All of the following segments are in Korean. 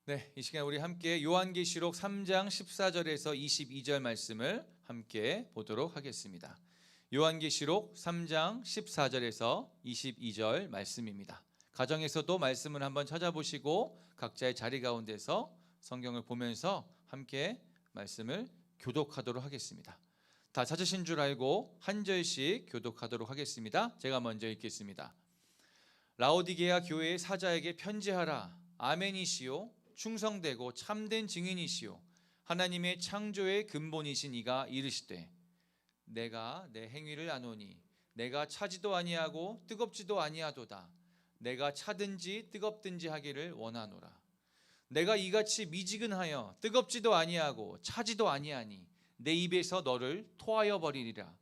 네, 이 시간 우리 함께 요한계시록 3장 14절에서 22절 말씀을 함께 보도록 하겠습니다. 요한계시록 3장 14절에서 22절 말씀입니다. 가정에서도 말씀을 한번 찾아보시고 각자의 자리 가운데서 성경을 보면서 함께 말씀을 교독하도록 하겠습니다. 다 찾으신 줄 알고 한 절씩 교독하도록 하겠습니다. 제가 먼저 읽겠습니다. 라오디게아 교회의 사자에게 편지하라. 아멘이시요 충성되고 참된 증인이시요 하나님의 창조의 근본이신 이가 이르시되 내가 내 행위를 아노니 내가 차지도 아니하고 뜨겁지도 아니하도다. 내가 차든지 뜨겁든지 하기를 원하노라. 내가 이같이 미지근하여 뜨겁지도 아니하고 차지도 아니하니 내 입에서 너를 토하여 버리리라.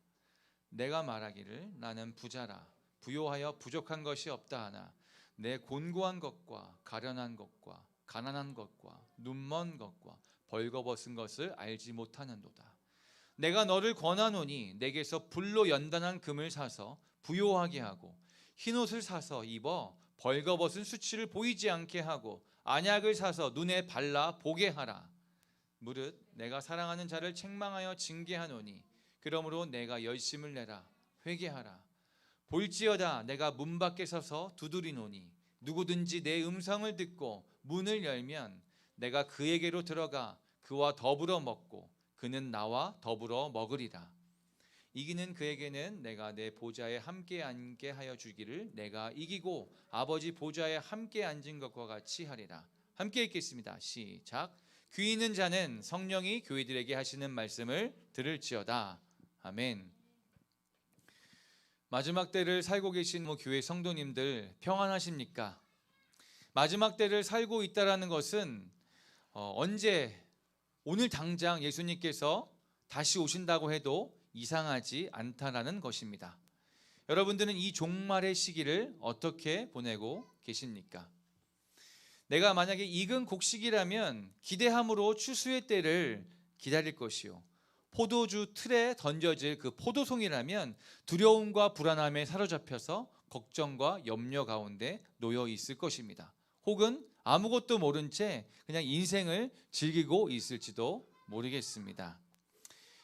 내가 말하기를 나는 부자라 부요하여 부족한 것이 없다 하나 내 곤고한 것과 가련한 것과 가난한 것과 눈먼 것과 벌거벗은 것을 알지 못하는도다. 내가 너를 권하노니 내게서 불로 연단한 금을 사서 부요하게 하고 흰옷을 사서 입어 벌거벗은 수치를 보이지 않게 하고 안약을 사서 눈에 발라 보게 하라. 무릇 내가 사랑하는 자를 책망하여 징계하노니 그러므로 내가 열심을 내라 회개하라. 볼지어다 내가 문 밖에 서서 두드리노니 누구든지 내 음성을 듣고 문을 열면 내가 그에게로 들어가 그와 더불어 먹고 그는 나와 더불어 먹으리라. 이기는 그에게는 내가 내 보좌에 함께 앉게 하여 주기를 내가 이기고 아버지 보좌에 함께 앉은 것과 같이 하리라. 함께 읽겠습니다. 시작. 귀 있는 자는 성령이 교회들에게 하시는 말씀을 들을지어다. 아멘. 마지막 때를 살고 계신 교회 성도님들 평안하십니까? 마지막 때를 살고 있다라는 것은 언제 오늘 당장 예수님께서 다시 오신다고 해도 이상하지 않다라는 것입니다. 여러분들은 이 종말의 시기를 어떻게 보내고 계십니까? 내가 만약에 익은 곡식이라면 기대함으로 추수의 때를 기다릴 것이요 포도주 틀에 던져질 그 포도송이라면 두려움과 불안함에 사로잡혀서 걱정과 염려 가운데 놓여 있을 것입니다. 혹은 아무것도 모른 채 그냥 인생을 즐기고 있을지도 모르겠습니다.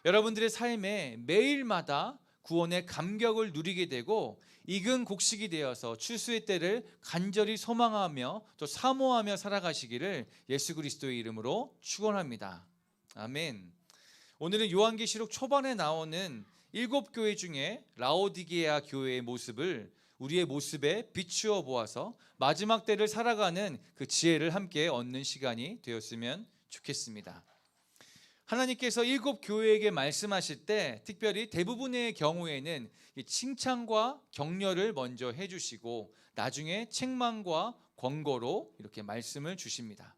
여러분들의 삶에 매일마다 구원의 감격을 누리게 되고 익은 곡식이 되어서 추수의 때를 간절히 소망하며 또 사모하며 살아가시기를 예수 그리스도의 이름으로 축원합니다. 아멘. 오늘은 요한계시록 초반에 나오는 7교회 중에 라오디게아 교회의 모습을 우리의 모습에 비추어 보아서 마지막 때를 살아가는 그 지혜를 함께 얻는 시간이 되었으면 좋겠습니다. 하나님께서 7교회에게 말씀하실 때 특별히 대부분의 경우에는 칭찬과 격려를 먼저 해주시고 나중에 책망과 권고로 이렇게 말씀을 주십니다.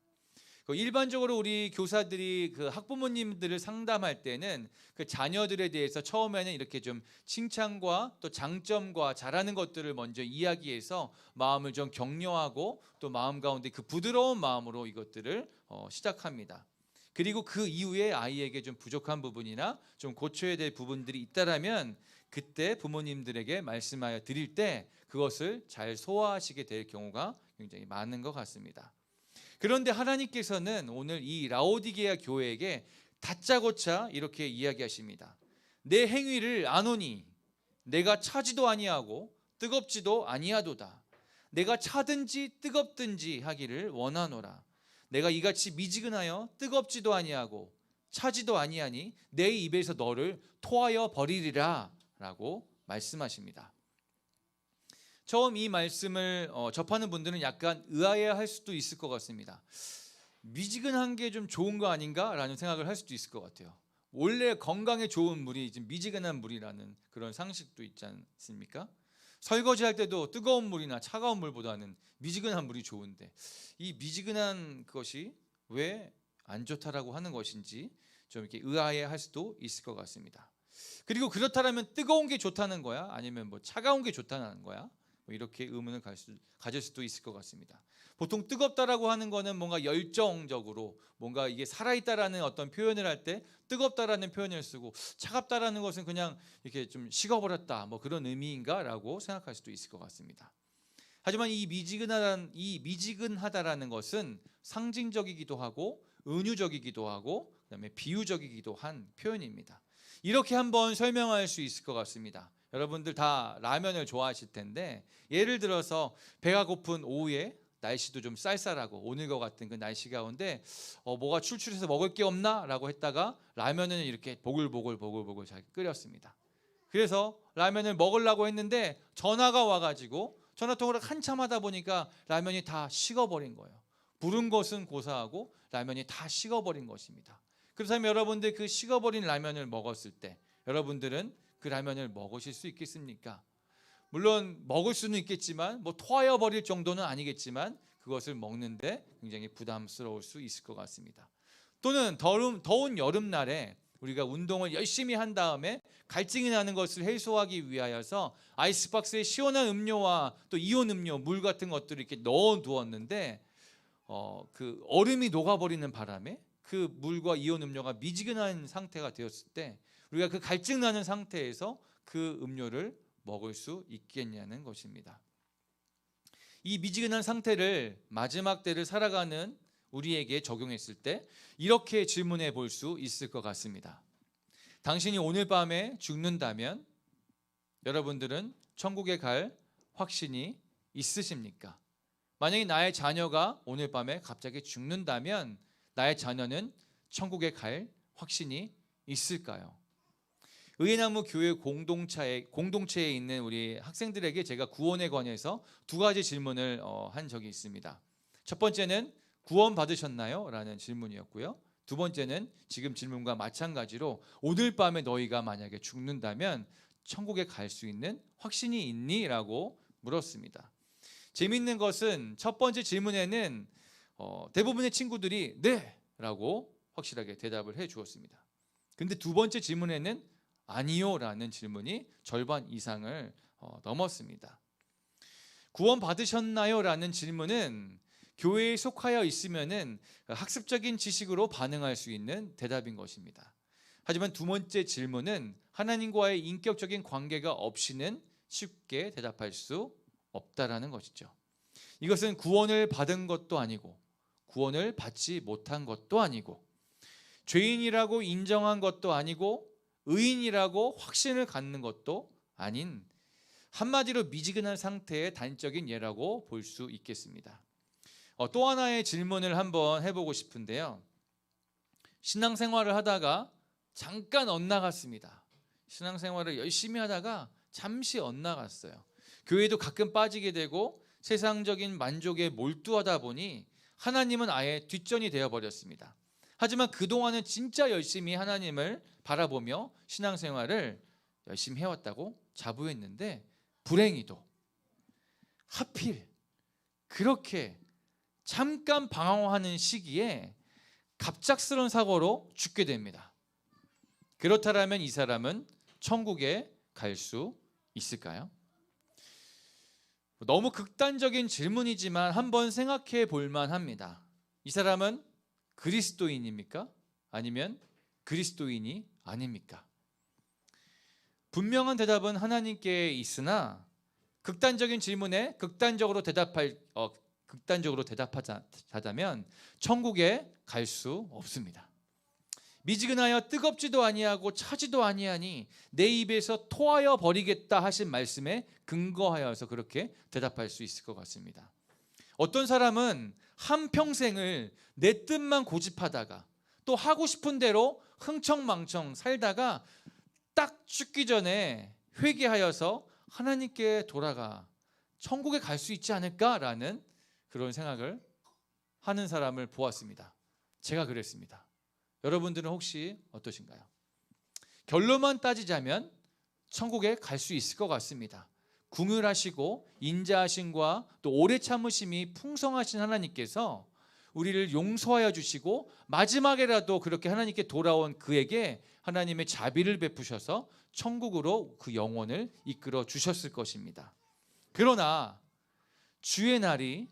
일반적으로 우리 교사들이 그 학부모님들을 상담할 때는 그 자녀들에 대해서 처음에는 이렇게 좀 칭찬과 또 장점과 잘하는 것들을 먼저 이야기해서 마음을 좀 격려하고 또 마음 가운데 그 부드러운 마음으로 이것들을 시작합니다. 그리고 그 이후에 아이에게 좀 부족한 부분이나 좀 고쳐야 될 부분들이 있다라면 그때 부모님들에게 말씀하여 드릴 때 그것을 잘 소화하시게 될 경우가 굉장히 많은 것 같습니다. 그런데 하나님께서는 오늘 이 라오디게아 교회에게 다짜고짜 이렇게 이야기하십니다. 내 행위를 아노니 내가 차지도 아니하고 뜨겁지도 아니하도다. 내가 차든지 뜨겁든지 하기를 원하노라. 내가 이같이 미지근하여 뜨겁지도 아니하고 차지도 아니하니 내 입에서 너를 토하여 버리리라 라고 말씀하십니다. 처음 이 말씀을 접하는 분들은 약간 의아해할 수도 있을 것 같습니다. 미지근한 게 좀 좋은 거 아닌가? 라는 생각을 할 수도 있을 것 같아요. 원래 건강에 좋은 물이 미지근한 물이라는 그런 상식도 있지 않습니까? 설거지할 때도 뜨거운 물이나 차가운 물보다는 미지근한 물이 좋은데 이 미지근한 것이 왜 안 좋다라고 하는 것인지 좀 이렇게 의아해할 수도 있을 것 같습니다. 그리고 그렇다면 뜨거운 게 좋다는 거야? 아니면 차가운 게 좋다는 거야? 이렇게 의문을 가질 수도 있을 것 같습니다. 보통 뜨겁다라고 하는 거는 뭔가 열정적으로 뭔가 이게 살아있다라는 어떤 표현을 할 때 뜨겁다라는 표현을 쓰고 차갑다라는 것은 그냥 이렇게 좀 식어버렸다 그런 의미인가라고 생각할 수도 있을 것 같습니다. 하지만 이 미지근하다라는 것은 상징적이기도 하고 은유적이기도 하고 그다음에 비유적이기도 한 표현입니다. 이렇게 한번 설명할 수 있을 것 같습니다. 여러분들 다 라면을 좋아하실 텐데 예를 들어서 배가 고픈 오후에 날씨도 좀 쌀쌀하고 오늘과 같은 그 날씨 가운데 뭐가 출출해서 먹을 게 없나? 라고 했다가 라면을 이렇게 보글보글 잘 끓였습니다. 그래서 라면을 먹으려고 했는데 전화가 와가지고 전화통화를 한참 하다 보니까 라면이 다 식어버린 거예요. 부른 것은 고사하고 라면이 다 식어버린 것입니다. 그렇다면 여러분들 그 식어버린 라면을 먹었을 때 여러분들은 그 라면을 먹으실 수 있겠습니까? 물론 먹을 수는 있겠지만 뭐 토하여 버릴 정도는 아니겠지만 그것을 먹는데 굉장히 부담스러울 수 있을 것 같습니다. 또는 더운 여름날에 우리가 운동을 열심히 한 다음에 갈증이 나는 것을 해소하기 위하여서 아이스박스에 시원한 음료와 또 이온 음료, 물 같은 것들을 이렇게 넣어 두었는데 그 얼음이 녹아버리는 바람에 그 물과 이온 음료가 미지근한 상태가 되었을 때 우리가 그 갈증 나는 상태에서 그 음료를 먹을 수 있겠냐는 것입니다. 이 미지근한 상태를 마지막 때를 살아가는 우리에게 적용했을 때 이렇게 질문해 볼 수 있을 것 같습니다. 당신이 오늘 밤에 죽는다면 여러분들은 천국에 갈 확신이 있으십니까? 만약에 나의 자녀가 오늘 밤에 갑자기 죽는다면 나의 자녀는 천국에 갈 확신이 있을까요? 의예나무 교회 공동체에 있는 우리 학생들에게 제가 구원에 관해서 두 가지 질문을 한 적이 있습니다. 첫 번째는 구원 받으셨나요? 라는 질문이었고요. 두 번째는 지금 질문과 마찬가지로 오늘 밤에 너희가 만약에 죽는다면 천국에 갈 수 있는 확신이 있니? 라고 물었습니다. 재미있는 것은 첫 번째 질문에는 대부분의 친구들이 네! 라고 확실하게 대답을 해 주었습니다. 근데 두 번째 질문에는 아니요 라는 질문이 절반 이상을 넘었습니다. 구원 받으셨나요? 라는 질문은 교회에 속하여 있으면은 학습적인 지식으로 반응할 수 있는 대답인 것입니다. 하지만 두 번째 질문은 하나님과의 인격적인 관계가 없이는 쉽게 대답할 수 없다라는 것이죠. 이것은 구원을 받은 것도 아니고 구원을 받지 못한 것도 아니고 죄인이라고 인정한 것도 아니고 의인이라고 확신을 갖는 것도 아닌 한마디로 미지근한 상태의 단적인 예라고 볼 수 있겠습니다. 또 하나의 질문을 한번 해보고 싶은데요. 신앙생활을 하다가 잠깐 엇나갔습니다. 신앙생활을 열심히 하다가 잠시 엇나갔어요. 교회도 가끔 빠지게 되고 세상적인 만족에 몰두하다 보니 하나님은 아예 뒷전이 되어버렸습니다. 하지만 그동안은 진짜 열심히 하나님을 바라보며 신앙생활을 열심히 해왔다고 자부했는데 불행히도 하필 그렇게 잠깐 방황하는 시기에 갑작스러운 사고로 죽게 됩니다. 그렇다면 이 사람은 천국에 갈 수 있을까요? 너무 극단적인 질문이지만 한번 생각해 볼 만합니다. 이 사람은 그리스도인입니까? 아니면 그리스도인이 아닙니까? 분명한 대답은 하나님께 있으나 극단적인 질문에 극단적으로 대답하자면 천국에 갈 수 없습니다. 미지근하여 뜨겁지도 아니하고 차지도 아니하니 내 입에서 토하여 버리겠다 하신 말씀에 근거하여서 그렇게 대답할 수 있을 것 같습니다. 어떤 사람은 한평생을 내 뜻만 고집하다가 또 하고 싶은 대로 흥청망청 살다가 딱 죽기 전에 회개하여서 하나님께 돌아가 천국에 갈 수 있지 않을까라는 그런 생각을 하는 사람을 보았습니다. 제가 그랬습니다. 여러분들은 혹시 어떠신가요? 결론만 따지자면 천국에 갈 수 있을 것 같습니다. 궁휼하시고 인자하심과 또 오래 참으심이 풍성하신 하나님께서 우리를 용서하여 주시고 마지막에라도 그렇게 하나님께 돌아온 그에게 하나님의 자비를 베푸셔서 천국으로 그 영혼을 이끌어 주셨을 것입니다. 그러나 주의 날이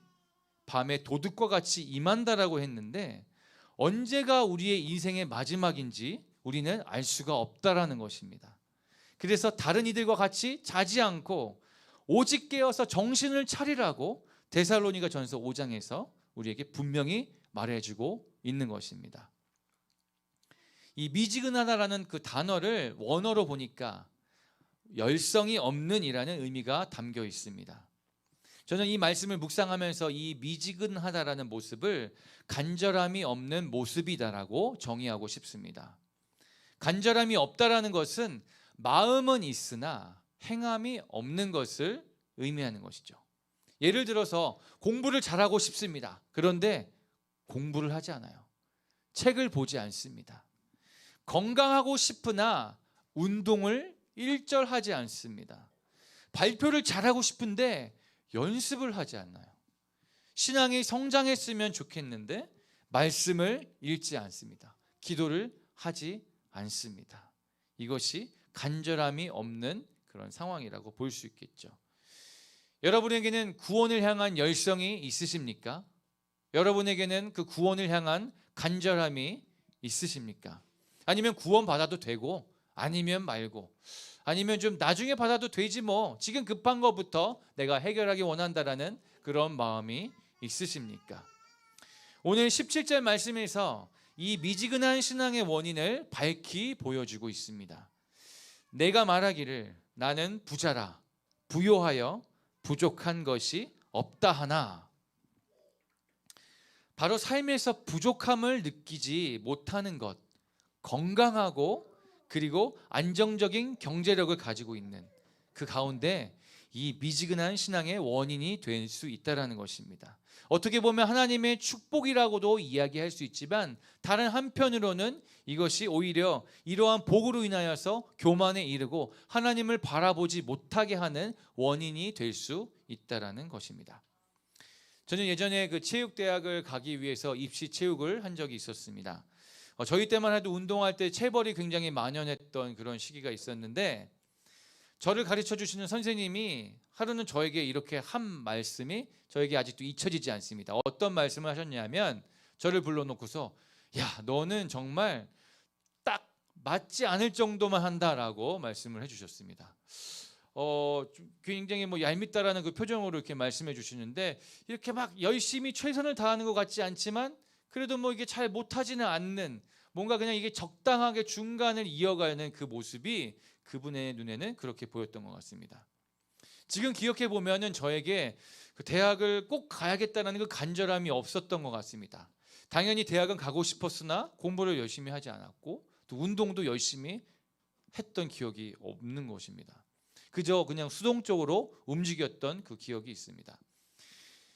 밤에 도둑과 같이 임한다라고 했는데 언제가 우리의 인생의 마지막인지 우리는 알 수가 없다라는 것입니다. 그래서 다른 이들과 같이 자지 않고 오직 깨어서 정신을 차리라고 데살로니가 전서 5장에서 우리에게 분명히 말해주고 있는 것입니다. 이 미지근하다라는 그 단어를 원어로 보니까 열성이 없는 이라는 의미가 담겨 있습니다. 저는 이 말씀을 묵상하면서 이 미지근하다라는 모습을 간절함이 없는 모습이다라고 정의하고 싶습니다. 간절함이 없다라는 것은 마음은 있으나 행함이 없는 것을 의미하는 것이죠. 예를 들어서 공부를 잘하고 싶습니다. 그런데 공부를 하지 않아요. 책을 보지 않습니다. 건강하고 싶으나 운동을 일절하지 않습니다. 발표를 잘하고 싶은데 연습을 하지 않나요? 신앙이 성장했으면 좋겠는데 말씀을 읽지 않습니다. 기도를 하지 않습니다. 이것이 간절함이 없는 그런 상황이라고 볼 수 있겠죠. 여러분에게는 구원을 향한 열성이 있으십니까? 여러분에게는 그 구원을 향한 간절함이 있으십니까? 아니면 구원 받아도 되고 아니면 말고 아니면 좀 나중에 받아도 되지 뭐 지금 급한 것부터 내가 해결하기 원한다라는 그런 마음이 있으십니까? 오늘 17절 말씀에서 이 미지근한 신앙의 원인을 밝히 보여주고 있습니다. 내가 말하기를 나는 부자라 부요하여 부족한 것이 없다 하나, 바로 삶에서 부족함을 느끼지 못하는 것, 건강하고 그리고 안정적인 경제력을 가지고 있는 그 가운데 이 미지근한 신앙의 원인이 될 수 있다는 것입니다. 어떻게 보면 하나님의 축복이라고도 이야기할 수 있지만 다른 한편으로는 이것이 오히려 이러한 복으로 인하여서 교만에 이르고 하나님을 바라보지 못하게 하는 원인이 될 수 있다는 것입니다. 저는 예전에 그 체육대학을 가기 위해서 입시 체육을 한 적이 있었습니다. 저희 때만 해도 운동할 때 체벌이 굉장히 만연했던 그런 시기가 있었는데 저를 가르쳐 주시는 선생님이 하루는 저에게 이렇게 한 말씀이 저에게 아직도 잊혀지지 않습니다. 어떤 말씀을 하셨냐면 저를 불러놓고서 야, 너는 정말 딱 맞지 않을 정도만 한다라고 말씀을 해주셨습니다. 굉장히 얄밉다라는 그 표정으로 이렇게 말씀해 주시는데 이렇게 막 열심히 최선을 다하는 것 같지 않지만 그래도 이게 잘 못하지는 않는 뭔가 그냥 이게 적당하게 중간을 이어가는 그 모습이 그분의 눈에는 그렇게 보였던 것 같습니다. 지금 기억해 보면은 저에게 그 대학을 꼭 가야겠다는 그 간절함이 없었던 것 같습니다. 당연히 대학은 가고 싶었으나 공부를 열심히 하지 않았고 또 운동도 열심히 했던 기억이 없는 것입니다. 그저 그냥 수동적으로 움직였던 그 기억이 있습니다.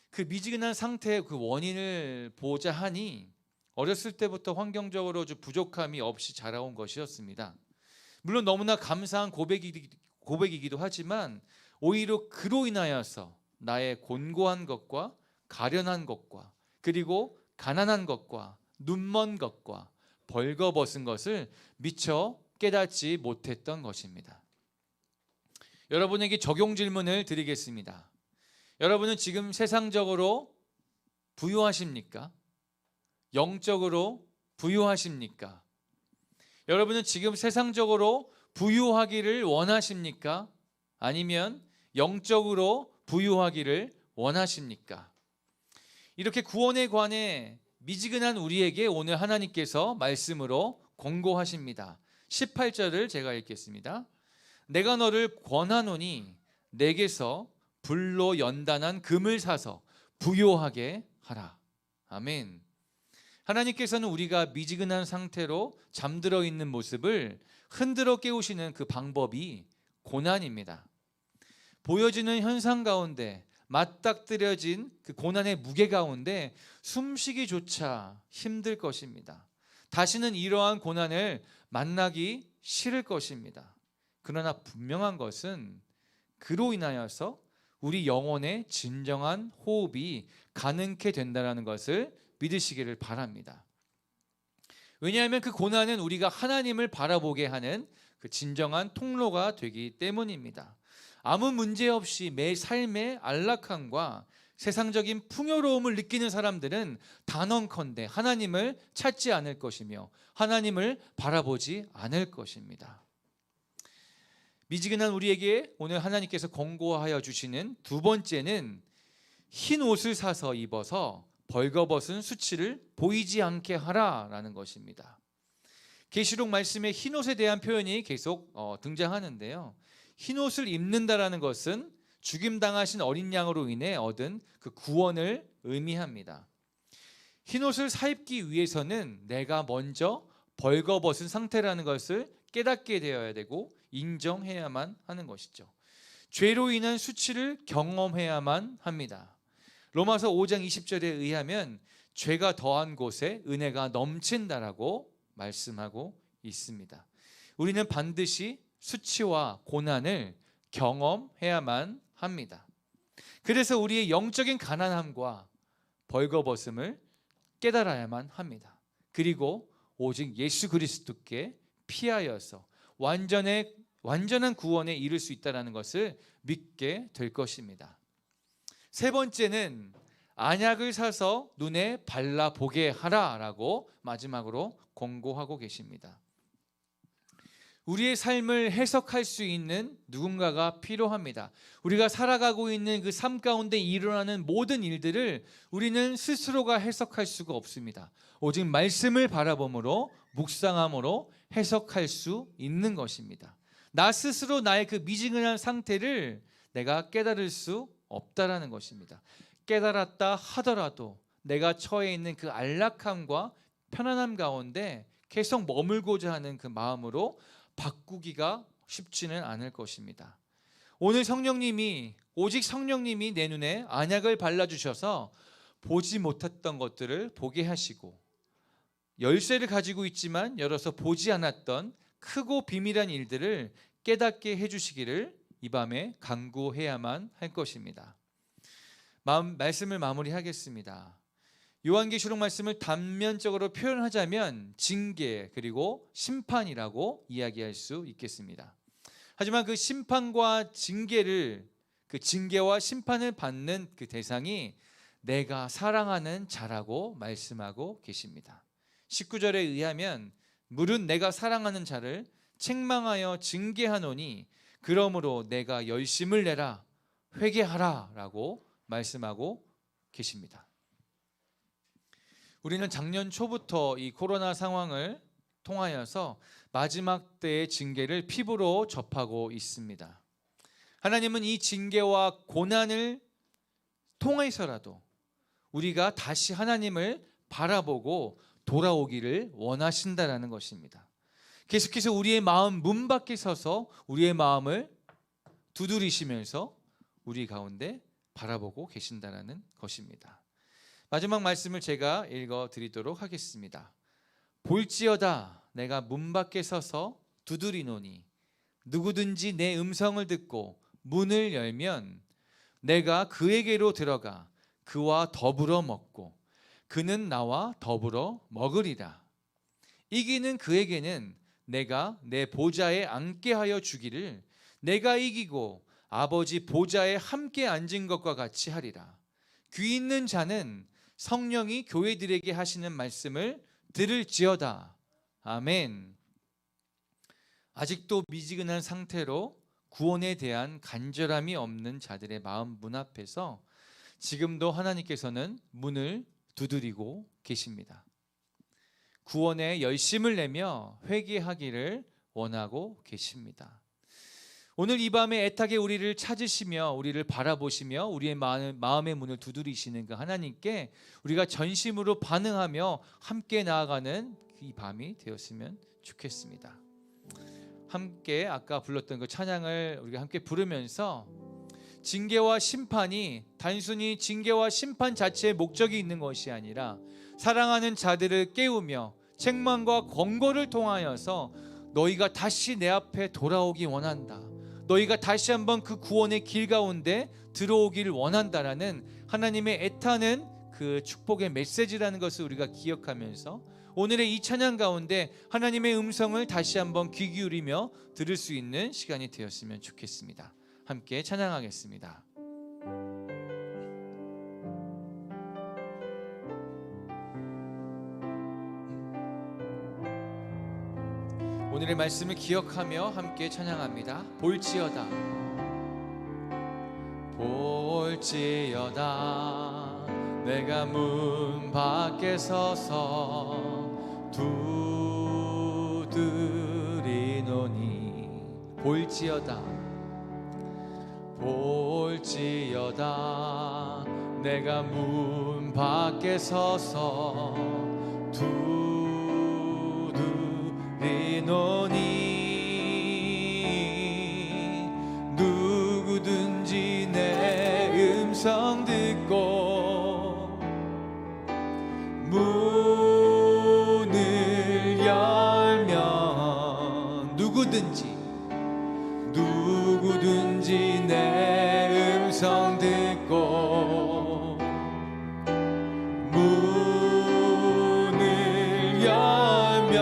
그 미지근한 상태의 그 원인을 보자 하니 어렸을 때부터 환경적으로 좀 부족함이 없이 자라온 것이었습니다. 물론 너무나 감사한 고백이기도 하지만 오히려 그로 인하여서 나의 곤고한 것과 가련한 것과 그리고 가난한 것과 눈먼 것과 벌거벗은 것을 미처 깨닫지 못했던 것입니다. 여러분에게 적용 질문을 드리겠습니다. 여러분은 지금 세상적으로 부유하십니까? 영적으로 부유하십니까? 여러분은 지금 세상적으로 부유하기를 원하십니까? 아니면 영적으로 부유하기를 원하십니까? 이렇게 구원에 관해 미지근한 우리에게 오늘 하나님께서 말씀으로 권고하십니다. 18절을 제가 읽겠습니다. 내가 너를 권하노니 내게서 불로 연단한 금을 사서 부요하게 하라. 아멘. 하나님께서는 우리가 미지근한 상태로 잠들어 있는 모습을 흔들어 깨우시는 그 방법이 고난입니다. 보여지는 현상 가운데 맞닥뜨려진 그 고난의 무게 가운데 숨쉬기조차 힘들 것입니다. 다시는 이러한 고난을 만나기 싫을 것입니다. 그러나 분명한 것은 그로 인하여서 우리 영혼의 진정한 호흡이 가능케 된다는 것을 믿으시기를 바랍니다. 왜냐하면 그 고난은 우리가 하나님을 바라보게 하는 그 진정한 통로가 되기 때문입니다. 아무 문제 없이 매 삶의 안락함과 세상적인 풍요로움을 느끼는 사람들은 단언컨대 하나님을 찾지 않을 것이며 하나님을 바라보지 않을 것입니다. 미지근한 우리에게 오늘 하나님께서 권고하여 주시는 두 번째는 흰 옷을 사서 입어서 벌거벗은 수치를 보이지 않게 하라라는 것입니다. 계시록 말씀에 흰 옷에 대한 표현이 계속 등장하는데요. 흰 옷을 입는다라는 것은 죽임당하신 어린 양으로 인해 얻은 그 구원을 의미합니다. 흰 옷을 사입기 위해서는 내가 먼저 벌거벗은 상태라는 것을 깨닫게 되어야 되고 인정해야만 하는 것이죠. 죄로 인한 수치를 경험해야만 합니다. 로마서 5장 20절에 의하면 죄가 더한 곳에 은혜가 넘친다라고 말씀하고 있습니다. 우리는 반드시 수치와 고난을 경험해야만 합니다. 그래서 우리의 영적인 가난함과 벌거벗음을 깨달아야만 합니다. 그리고 오직 예수 그리스도께 피하여서 완전한 구원에 이를 수 있다는 것을 믿게 될 것입니다. 세 번째는 안약을 사서 눈에 발라보게 하라라고 마지막으로 권고하고 계십니다. 우리의 삶을 해석할 수 있는 누군가가 필요합니다. 우리가 살아가고 있는 그 삶 가운데 일어나는 모든 일들을 우리는 스스로가 해석할 수가 없습니다. 오직 말씀을 바라봄으로 묵상함으로 해석할 수 있는 것입니다. 나 스스로 나의 그 미지근한 상태를 내가 깨달을 수 없다라는 것입니다. 깨달았다 하더라도 내가 처해 있는 그 안락함과 편안함 가운데 계속 머물고자 하는 그 마음으로 바꾸기가 쉽지는 않을 것입니다. 오늘 오직 성령님이 내 눈에 안약을 발라주셔서 보지 못했던 것들을 보게 하시고 열쇠를 가지고 있지만 열어서 보지 않았던 크고 비밀한 일들을 깨닫게 해주시기를 이 밤에 간구해야만 할 것입니다. 말씀을 마무리하겠습니다. 요한계시록 말씀을 단면적으로 표현하자면 징계 그리고 심판이라고 이야기할 수 있겠습니다. 하지만 그 심판과 그 징계와 심판을 받는 그 대상이 내가 사랑하는 자라고 말씀하고 계십니다. 19절에 의하면 물은 내가 사랑하는 자를 책망하여 징계하노니 그러므로 내가 열심을 내라 회개하라 라고 말씀하고 계십니다. 우리는 작년 초부터 이 코로나 상황을 통하여서 마지막 때의 징계를 피부로 접하고 있습니다. 하나님은 이 징계와 고난을 통해서라도 우리가 다시 하나님을 바라보고 돌아오기를 원하신다라는 것입니다. 계속해서 우리의 마음 문 밖에 서서 우리의 마음을 두드리시면서 우리 가운데 바라보고 계신다라는 것입니다. 마지막 말씀을 제가 읽어드리도록 하겠습니다. 볼지어다 내가 문 밖에 서서 두드리노니 누구든지 내 음성을 듣고 문을 열면 내가 그에게로 들어가 그와 더불어 먹고 그는 나와 더불어 먹으리라. 이기는 그에게는 내가 내 보좌에 앉게 하여 주기를 내가 이기고 아버지 보좌에 함께 앉은 것과 같이 하리라. 귀 있는 자는 성령이 교회들에게 하시는 말씀을 들을지어다. 아멘. 아직도 미지근한 상태로 구원에 대한 간절함이 없는 자들의 마음 문 앞에서 지금도 하나님께서는 문을 두드리고 계십니다. 구원에 열심을 내며 회개하기를 원하고 계십니다. 오늘 이 밤에 애타게 우리를 찾으시며 우리를 바라보시며 우리의 마음의 문을 두드리시는 그 하나님께 우리가 전심으로 반응하며 함께 나아가는 이 밤이 되었으면 좋겠습니다. 함께 아까 불렀던 그 찬양을 우리가 함께 부르면서 징계와 심판이 단순히 징계와 심판 자체의 목적이 있는 것이 아니라 사랑하는 자들을 깨우며 책망과 권고를 통하여서 너희가 다시 내 앞에 돌아오기 원한다. 너희가 다시 한번 그 구원의 길 가운데 들어오기를 원한다라는 하나님의 애타는 그 축복의 메시지라는 것을 우리가 기억하면서 오늘의 이 찬양 가운데 하나님의 음성을 다시 한번 귀 기울이며 들을 수 있는 시간이 되었으면 좋겠습니다. 함께 찬양하겠습니다. 오늘의 말씀을 기억하며 함께 찬양합니다. 볼지어다 볼지어다 내가 문 밖에 서서 두드리노니 볼지어다 볼지어다 내가 문 밖에 서서 두드리노니 누구든지 내 음성 듣고 문을 열면 누구든지 내 음성 듣고 문을 열면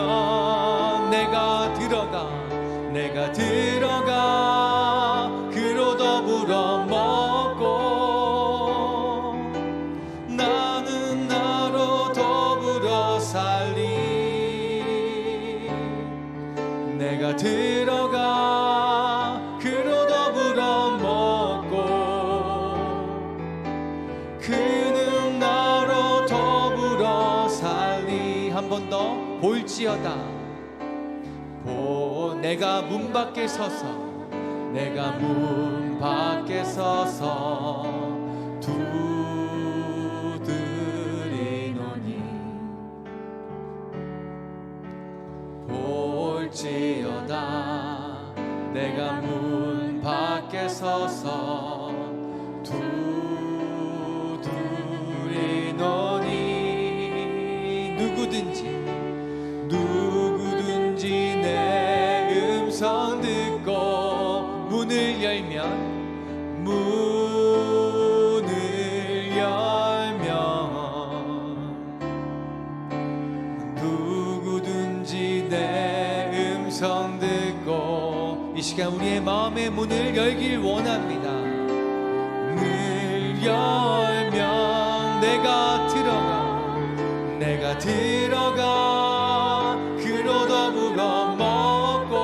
내가 들어가 그로 더불어 먹고 나는 나로 더불어 살리 내가 들어가 그로 더불어 먹고 그는 나로 더불어 살리 한 번 더 볼지어다 내가 문 밖에 서서 두드리노니 볼지어다 내가 문 밖에 서서 두드리노니 누구든지 내 음성 듣고 문을 열면 누구든지 내 음성 듣고 이 시간 우리의 마음의 문을 열길 원합니다. 문을 열면 내가 들어가 그로 더불어 먹고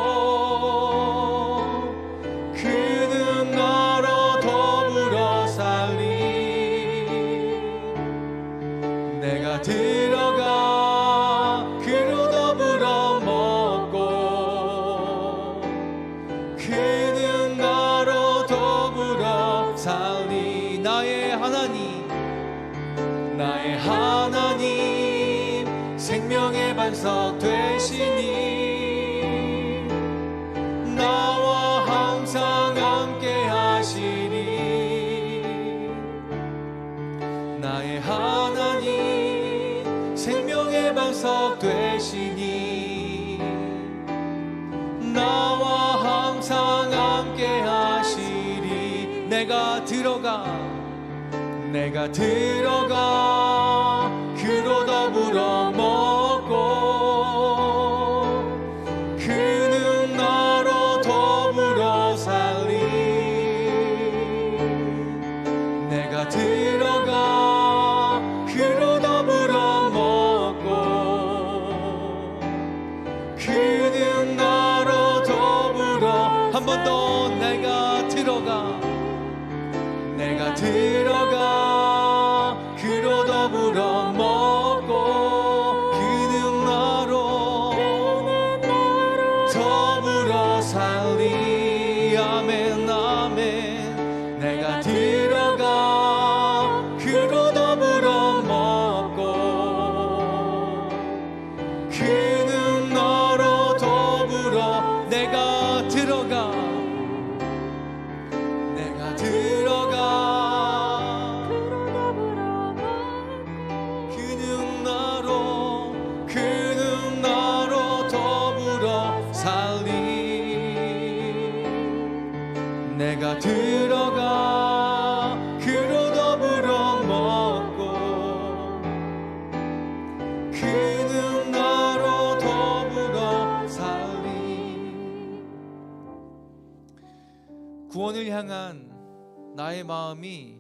그는 나로 더불어 살리 내가 들어가 그로 더불어 먹고 그는 나로 더불어 살리 나의 하나님 생명의 반석 되시니 나와 항상 함께 하시리 나의 하나님 생명의 반석 되시니 나와 항상 함께 하시리 내가 들어가 그로 더불어 먹고 그는 나로 더불어 살리 내가 들어가 그로 더불어 먹고 그는 나로 더불어 한 번 더 내가 들어가 그로 더불어 먹고 그는 나로 더불어 살리 아멘 아멘 내가 들어가 그로 더불어 먹고 그는 나로 더불어 내가 들어가 그는 나로 더불어 살리 내가 들어가 그로 더불어 먹고 그는 나로 더불어 살리 구원을 향한 나의 마음이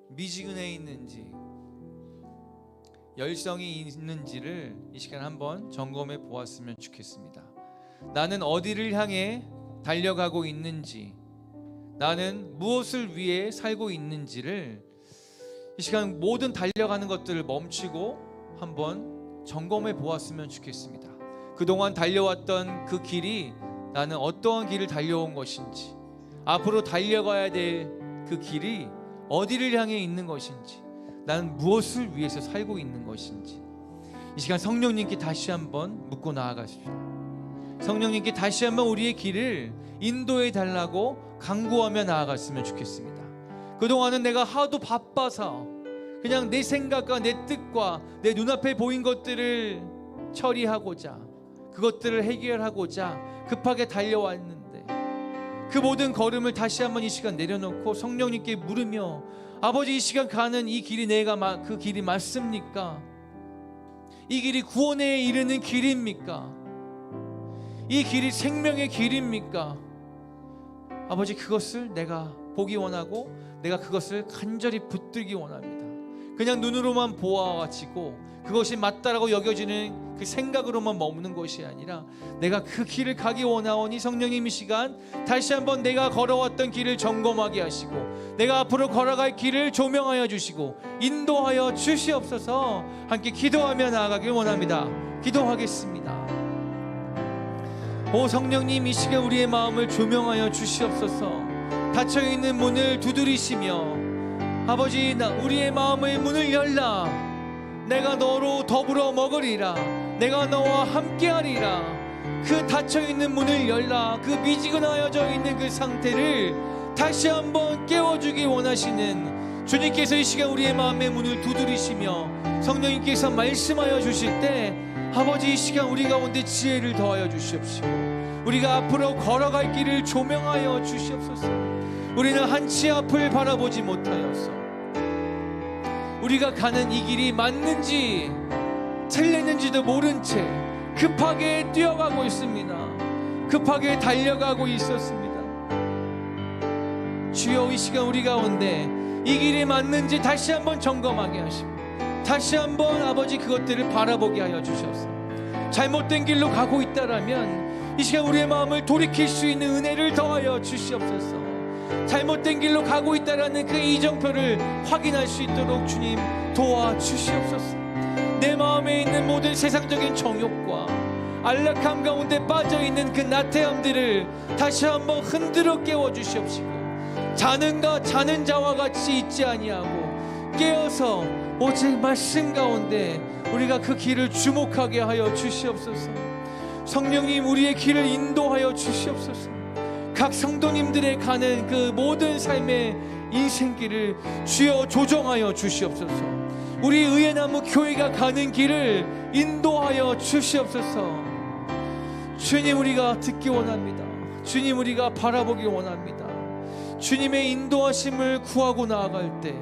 미지근해 있는지 열성이 있는지를 이 시간 한번 점검해 보았으면 좋겠습니다. 나는 어디를 향해 달려가고 있는지, 나는 무엇을 위해 살고 있는지를 이 시간 모든 달려가는 것들을 멈추고 한번 점검해 보았으면 좋겠습니다. 그동안 달려왔던 그 길이 나는 어떠한 길을 달려온 것인지, 앞으로 달려가야 될 그 길이 어디를 향해 있는 것인지, 나는 무엇을 위해서 살고 있는 것인지, 이 시간 성령님께 다시 한번 묻고 나아가십시오. 성령님께 다시 한번 우리의 길을 인도해 달라고 간구하며 나아갔으면 좋겠습니다. 그동안은 내가 하도 바빠서 그냥 내 생각과 내 뜻과 내 눈앞에 보인 것들을 처리하고자, 그것들을 해결하고자 급하게 달려왔는데, 그 모든 걸음을 다시 한번 이 시간 내려놓고 성령님께 물으며, 아버지, 이 시간 가는 이 길이 내가 그 길이 맞습니까? 이 길이 구원에 이르는 길입니까? 이 길이 생명의 길입니까? 아버지, 그것을 내가 보기 원하고 내가 그것을 간절히 붙들기 원합니다. 그냥 눈으로만 보아가지고 그것이 맞다라고 여겨지는 그 생각으로만 머무는 것이 아니라 내가 그 길을 가기 원하오니 성령님, 이 시간 다시 한번 내가 걸어왔던 길을 점검하게 하시고 내가 앞으로 걸어갈 길을 조명하여 주시고 인도하여 주시옵소서. 함께 기도하며 나아가길 원합니다. 기도하겠습니다. 오 성령님, 이 시간 우리의 마음을 조명하여 주시옵소서. 닫혀있는 문을 두드리시며, 아버지, 우리의 마음의 문을 열라. 내가 너로 더불어 먹으리라. 내가 너와 함께하리라. 그 닫혀있는 문을 열라. 그 미지근하여져 있는 그 상태를 다시 한번 깨워주기 원하시는 주님께서 이 시간 우리의 마음의 문을 두드리시며 성령님께서 말씀하여 주실 때, 아버지, 이 시간 우리 가운데 지혜를 더하여 주시옵시고 우리가 앞으로 걸어갈 길을 조명하여 주시옵소서. 우리는 한치 앞을 바라보지 못하여서 우리가 가는 이 길이 맞는지 틀렸는지도 모른 채 급하게 뛰어가고 있습니다. 급하게 달려가고 있었습니다. 주여, 이 시간 우리 가운데 이 길이 맞는지 다시 한번 점검하게 하시고 다시 한번 아버지 그것들을 바라보게 하여 주셔서 잘못된 길로 가고 있다라면 이 시간 우리의 마음을 돌이킬 수 있는 은혜를 더하여 주시옵소서. 잘못된 길로 가고 있다라는 그 이정표를 확인할 수 있도록 주님 도와주시옵소서. 내 마음에 있는 모든 세상적인 정욕과 안락함 가운데 빠져있는 그 나태함들을 다시 한번 흔들어 깨워주시옵시고 자는 자와 같이 있지 아니하고 깨어서 오직 말씀 가운데 우리가 그 길을 주목하게 하여 주시옵소서. 성령님, 우리의 길을 인도하여 주시옵소서. 각 성도님들의 가는 그 모든 삶의 인생길을 주여 조정하여 주시옵소서. 우리 의예나무 교회가 가는 길을 인도하여 주시옵소서. 주님, 우리가 듣기 원합니다. 주님, 우리가 바라보기 원합니다. 주님의 인도하심을 구하고 나아갈 때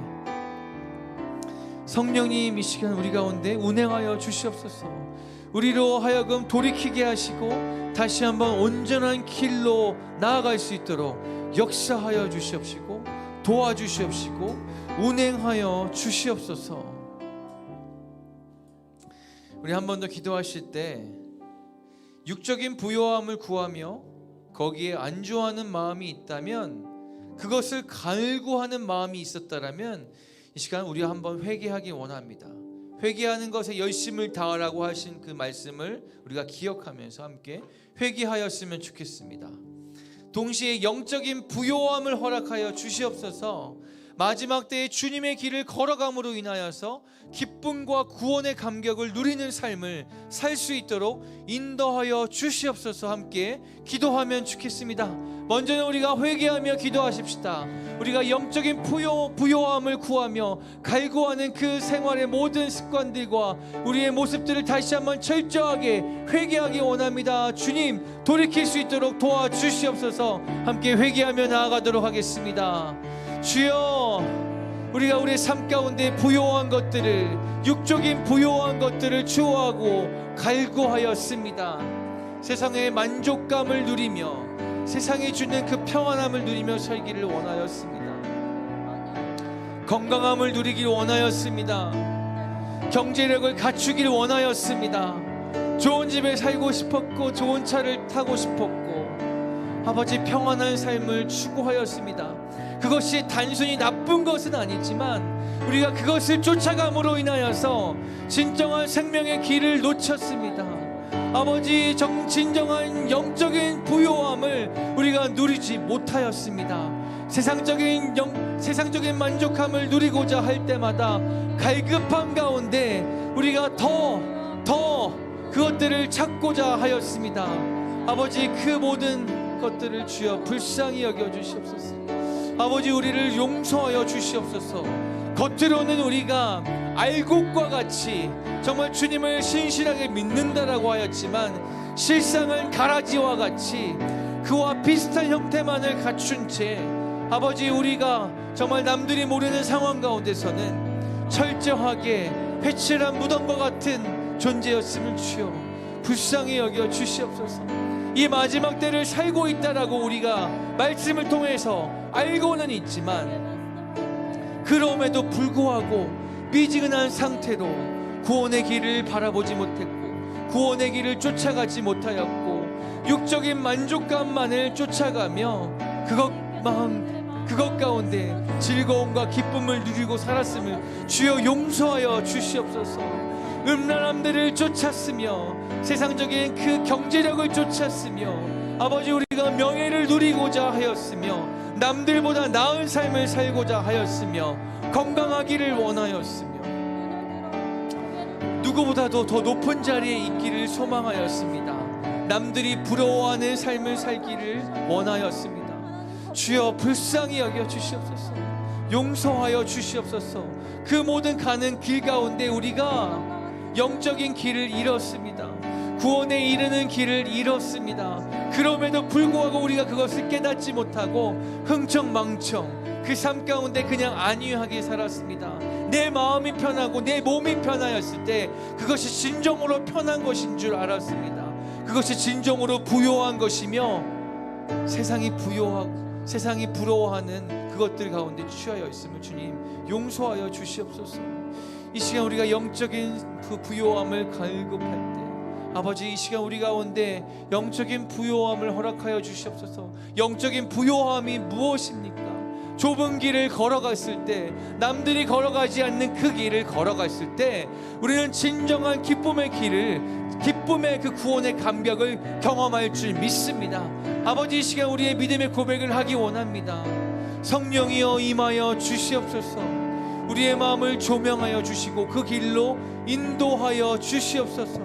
성령님, 이 시간 우리 가운데 운행하여 주시옵소서. 우리로 하여금 돌이키게 하시고 다시 한번 온전한 길로 나아갈 수 있도록 역사하여 주시옵시고 도와주시옵시고 운행하여 주시옵소서. 우리 한 번 더 기도하실 때 육적인 부요함을 구하며 거기에 안주하는 마음이 있다면, 그것을 갈구하는 마음이 있었다라면 이 시간 우리 한번 회개하기 원합니다. 회개하는 것에 열심을 다하라고 하신 그 말씀을 우리가 기억하면서 함께 회개하였으면 좋겠습니다. 동시에 영적인 부요함을 허락하여 주시옵소서. 마지막 때에 주님의 길을 걸어감으로 인하여서 기쁨과 구원의 감격을 누리는 삶을 살 수 있도록 인도하여 주시옵소서. 함께 기도하면 좋겠습니다. 먼저는 우리가 회개하며 기도하십시다. 우리가 영적인 부요함을 구하며 갈구하는 그 생활의 모든 습관들과 우리의 모습들을 다시 한번 철저하게 회개하기 원합니다. 주님, 돌이킬 수 있도록 도와주시옵소서. 함께 회개하며 나아가도록 하겠습니다. 주여, 우리가 우리의 삶 가운데 부요한 것들을, 육적인 부요한 것들을 추구하고 갈구하였습니다. 세상의 만족감을 누리며 세상이 주는 그 평안함을 누리며 살기를 원하였습니다. 건강함을 누리기를 원하였습니다. 경제력을 갖추기를 원하였습니다. 좋은 집에 살고 싶었고 좋은 차를 타고 싶었고 아버지 평안한 삶을 추구하였습니다. 그것이 단순히 나쁜 것은 아니지만 우리가 그것을 쫓아감으로 인하여서 진정한 생명의 길을 놓쳤습니다. 아버지 진정한 영적인 부요함을 우리가 누리지 못하였습니다. 세상적인 만족함을 누리고자 할 때마다 갈급함 가운데 우리가 더 그것들을 찾고자 하였습니다. 아버지 그 모든 것들을 주여 불쌍히 여겨 주시옵소서. 아버지 우리를 용서하여 주시옵소서. 겉으로는 우리가 알곡과 같이 정말 주님을 신실하게 믿는다라고 하였지만 실상은 가라지와 같이 그와 비슷한 형태만을 갖춘 채 아버지 우리가 정말 남들이 모르는 상황 가운데서는 철저하게 회칠한 무덤과 같은 존재였음을 주여 불쌍히 여겨 주시옵소서. 이 마지막 때를 살고 있다라고 우리가 말씀을 통해서 알고는 있지만 그럼에도 불구하고 미지근한 상태로 구원의 길을 바라보지 못했고 구원의 길을 쫓아가지 못하였고 육적인 만족감만을 쫓아가며 그것 가운데 즐거움과 기쁨을 누리고 살았음을 주여 용서하여 주시옵소서. 음란함들을 쫓았으며 세상적인 그 경제력을 쫓았으며 아버지 우리가 명예를 누리고자 하였으며 남들보다 나은 삶을 살고자 하였으며 건강하기를 원하였으며 누구보다도 더 높은 자리에 있기를 소망하였습니다. 남들이 부러워하는 삶을 살기를 원하였습니다. 주여 불쌍히 여겨 주시옵소서. 용서하여 주시옵소서. 그 모든 가는 길 가운데 우리가 영적인 길을 잃었습니다. 구원에 이르는 길을 잃었습니다. 그럼에도 불구하고 우리가 그것을 깨닫지 못하고 흥청망청 그 삶 가운데 그냥 안위하게 살았습니다. 내 마음이 편하고 내 몸이 편하였을 때 그것이 진정으로 편한 것인 줄 알았습니다. 그것이 진정으로 부요한 것이며 세상이 부러워하는 그것들 가운데 취하여 있음을 주님 용서하여 주시옵소서. 이 시간 우리가 영적인 그 부요함을 갈급할 때 아버지 이 시간 우리 가운데 영적인 부요함을 허락하여 주시옵소서. 영적인 부요함이 무엇입니까? 좁은 길을 걸어갔을 때 남들이 걸어가지 않는 그 길을 걸어갔을 때 우리는 진정한 기쁨의 그 구원의 감격을 경험할 줄 믿습니다. 아버지 이 시간 우리의 믿음의 고백을 하기 원합니다. 성령이여 임하여 주시옵소서. 우리의 마음을 조명하여 주시고 그 길로 인도하여 주시옵소서.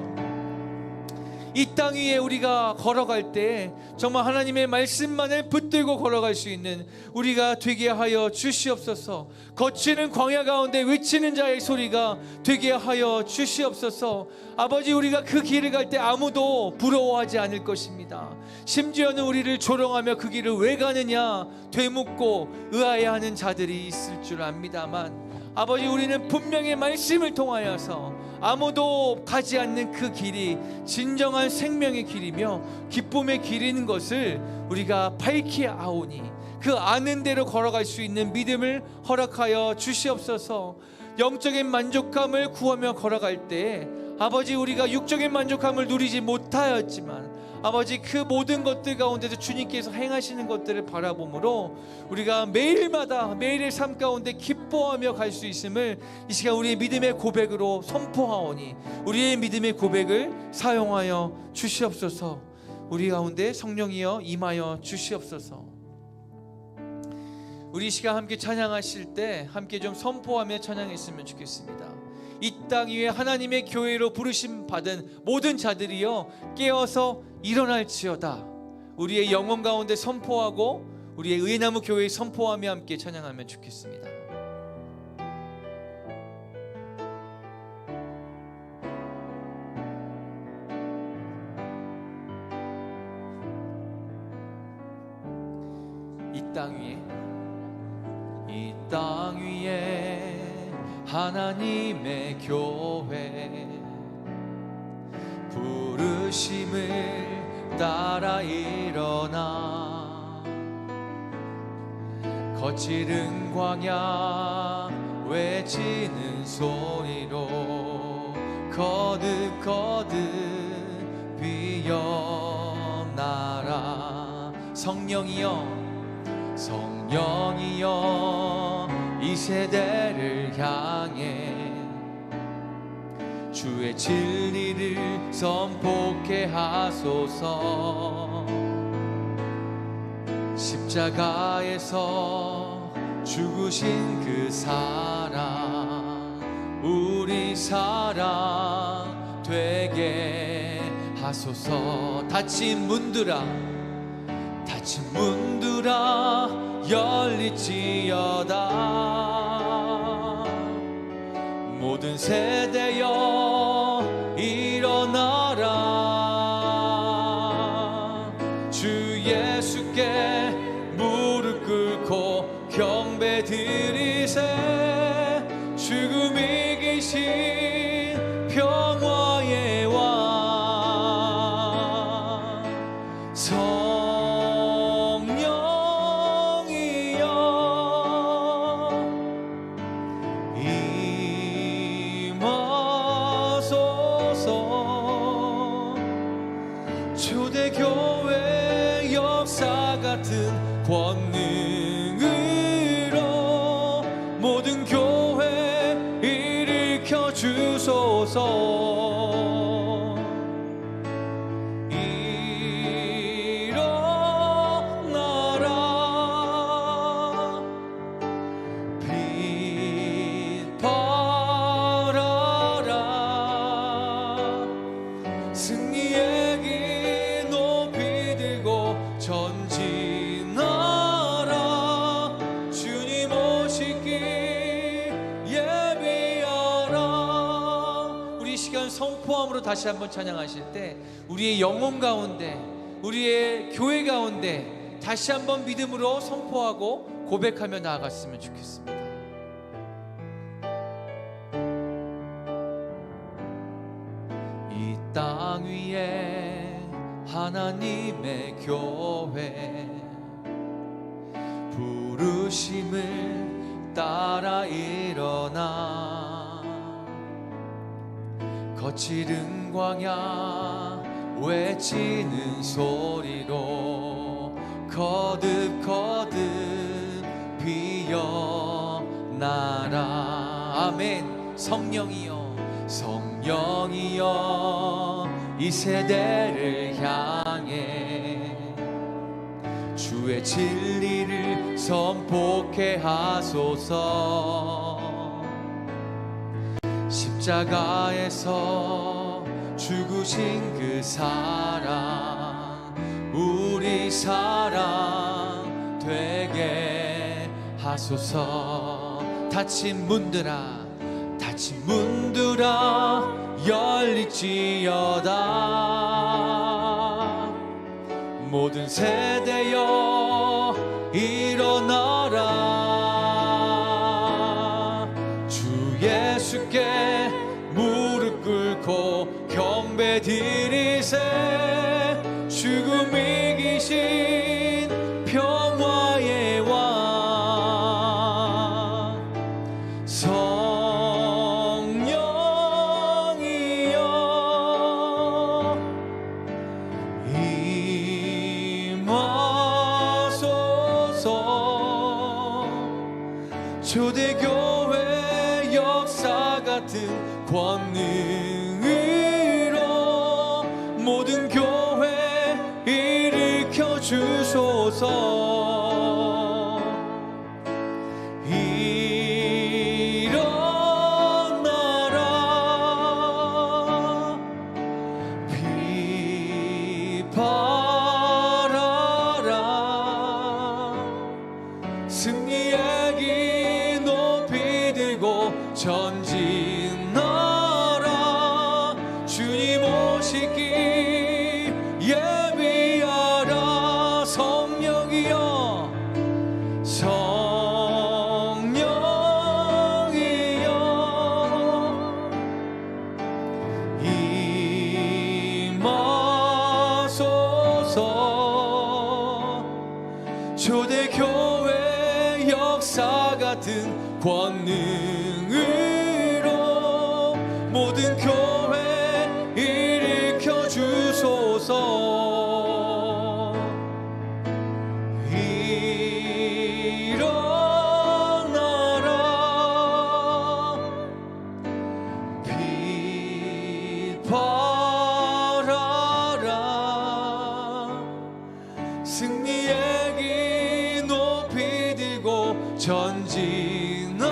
이 땅 위에 우리가 걸어갈 때 정말 하나님의 말씀만을 붙들고 걸어갈 수 있는 우리가 되게 하여 주시옵소서. 거치는 광야 가운데 외치는 자의 소리가 되게 하여 주시옵소서. 아버지 우리가 그 길을 갈 때 아무도 부러워하지 않을 것입니다. 심지어는 우리를 조롱하며 그 길을 왜 가느냐 되묻고 의아해하는 자들이 있을 줄 압니다만 아버지 우리는 분명히 말씀을 통하여서 아무도 가지 않는 그 길이 진정한 생명의 길이며 기쁨의 길인 것을 우리가 밝히 아오니 그 아는 대로 걸어갈 수 있는 믿음을 허락하여 주시옵소서. 영적인 만족감을 구하며 걸어갈 때 아버지 우리가 육적인 만족감을 누리지 못하였지만 아버지 그 모든 것들 가운데서 주님께서 행하시는 것들을 바라보므로 우리가 매일마다 매일의 삶 가운데 기뻐하며 갈 수 있음을 이 시간 우리의 믿음의 고백으로 선포하오니 우리의 믿음의 고백을 사용하여 주시옵소서. 우리 가운데 성령이여 임하여 주시옵소서. 우리 이 시간 함께 찬양하실 때 함께 좀 선포하며 찬양했으면 좋겠습니다. 이 땅 위에 하나님의 교회로 부르심 받은 모든 자들이여 깨어서 일어날지어다. 우리의 영혼 가운데 선포하고 우리의 의나무 교회에 선포하며 함께 찬양하면 좋겠습니다. 이 땅 위에 하나님의 교회 부르심을 따라 일어나 거칠은 광야 외치는 소리로 거듭 일어나라. 성령이여 성령이여 이 세대를 향해 주의 진리를 선포케 하소서. 십자가에서 죽으신 그 사랑 우리 사랑 되게 하소서. 닫힌 문들아 열릴지어다. 모든 세대여 일어나라. 주 예수께 무릎 꿇고 경배 드리세. 죽음 이기신 평화의 왕 성령이여 임하소서. 초대교회 역사 같은 권능으로 모든 교회 일으켜 주소서. 일어나라. 빛 발하라. 승리의 길 높이 들고 전진하라. 주님 오시길 예비하라. 우리 시간 선포함으로 다시 한번 찬양하실 때 우리의 영혼 가운데 우리의 교회 가운데 다시 한번 믿음으로 선포하고 고백하며 나아갔으면 좋겠습니다. 이 땅 위에 하나님의 교회 부르심을 따라 일어나. 거칠은 광야 외치는 소리로 거듭거듭 피어나라. 아멘. 성령이여 성령이여 이 세대를 향해 주의 진리를 선포케 하소서. 십자가에서 죽으신 그 사랑 우리 사랑 되게 하소서. 닫힌 문들아 열릴지어다. 모든 세대여 일어나라. 주 예수께 무릎 꿇고 경배 드리세. 죽음 이기신 평화의 왕 성령이여 임하소서. 초대교회 역사 같은 권능으로 모든 교회 일으켜 주소서. 일어나라. 빛 발하라. 승리의 길 높이 들고 전진하라. 주님 오시길 예비하라. 성령이여 성령이여 임하소서. 초대교회 역사 같은 권능으로 모든 교회 일으켜 주소서. 주옵소서. 일어나라 빛 발하라 승리의 길 높이 들고 전진하라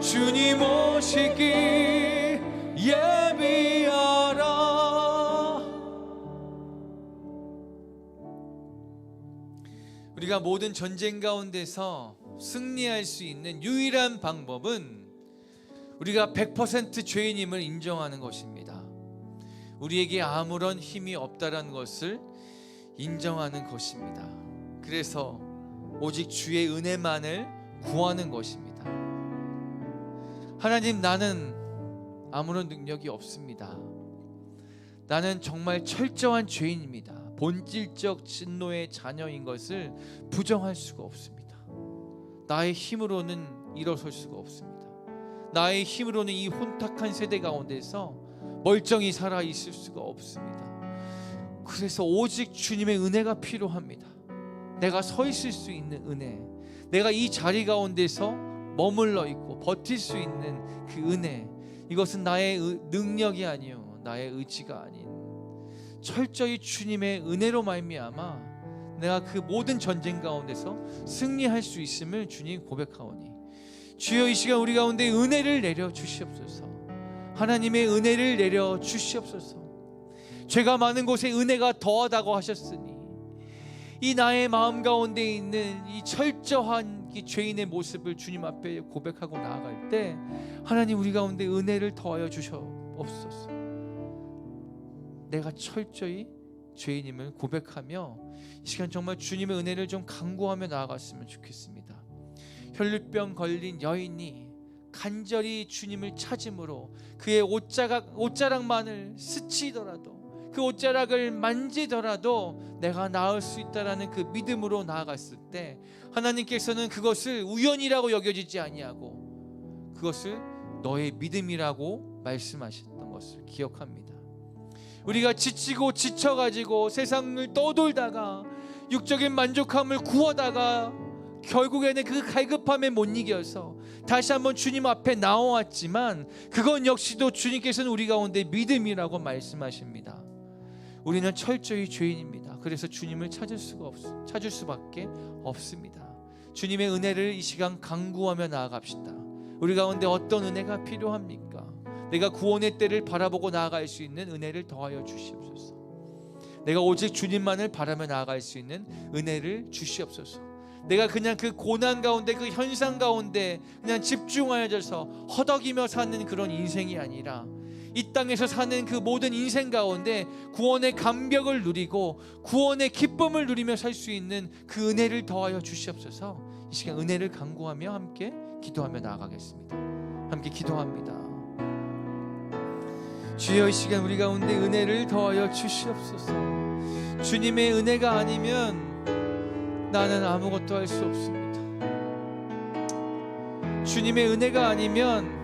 주님 오실 길 예비하라. 우리가 모든 전쟁 가운데서 승리할 수 있는 유일한 방법은 우리가 100% 죄인임을 인정하는 것입니다. 우리에게 아무런 힘이 없다는 것을 인정하는 것입니다. 그래서 오직 주의 은혜만을 구하는 것입니다. 하나님, 나는 아무런 능력이 없습니다. 나는 정말 철저한 죄인입니다. 본질적 진노의 자녀인 것을 부정할 수가 없습니다. 나의 힘으로는 일어설 수가 없습니다. 나의 힘으로는 이 혼탁한 세대 가운데서 멀쩡히 살아 있을 수가 없습니다. 그래서 오직 주님의 은혜가 필요합니다. 내가 서 있을 수 있는 은혜, 내가 이 자리 가운데서 머물러 있고 버틸 수 있는 그 은혜, 이것은 나의 능력이 아니요 나의 의지가 아닌 철저히 주님의 은혜로 말미암아 내가 그 모든 전쟁 가운데서 승리할 수 있음을 주님 고백하오니, 주여 이 시간 우리 가운데 은혜를 내려 주시옵소서. 하나님의 은혜를 내려 주시옵소서. 죄가 많은 곳에 은혜가 더하다고 하셨으니 이 나의 마음 가운데 있는 이 철저한 이 죄인의 모습을 주님 앞에 고백하고 나아갈 때 하나님 우리 가운데 은혜를 더하여 주시옵소서. 내가 철저히 죄인임을 고백하며 이 시간 정말 주님의 은혜를 좀 간구하며 나아갔으면 좋겠습니다. 혈루병 걸린 여인이 간절히 주님을 찾음으로 그의 옷자락만을 스치더라도 그 옷자락을 만지더라도 내가 나을 수 있다라는 그 믿음으로 나아갔을 때 하나님께서는 그것을 우연이라고 여겨지지 아니하고 그것을 너의 믿음이라고 말씀하셨던 것을 기억합니다. 우리가 지치고 지쳐가지고 세상을 떠돌다가 육적인 만족함을 구하다가 결국에는 그 갈급함에 못 이겨서 다시 한번 주님 앞에 나와왔지만 그건 역시도 주님께서는 우리 가운데 믿음이라고 말씀하십니다. 우리는 철저히 죄인입니다. 그래서 주님을 찾을 수밖에 없습니다. 주님의 은혜를 이 시간 간구하며 나아갑시다. 우리 가운데 어떤 은혜가 필요합니까? 내가 구원의 때를 바라보고 나아갈 수 있는 은혜를 더하여 주시옵소서. 내가 오직 주님만을 바라며 나아갈 수 있는 은혜를 주시옵소서. 내가 그냥 그 고난 가운데 그 현상 가운데 그냥 집중하여져서 허덕이며 사는 그런 인생이 아니라 이 땅에서 사는 그 모든 인생 가운데 구원의 감격을 누리고 구원의 기쁨을 누리며 살 수 있는 그 은혜를 더하여 주시옵소서. 이 시간 은혜를 간구하며 함께 기도하며 나아가겠습니다. 함께 기도합니다. 주여 이 시간 우리 가운데 은혜를 더하여 주시옵소서. 주님의 은혜가 아니면 나는 아무것도 할 수 없습니다. 주님의 은혜가 아니면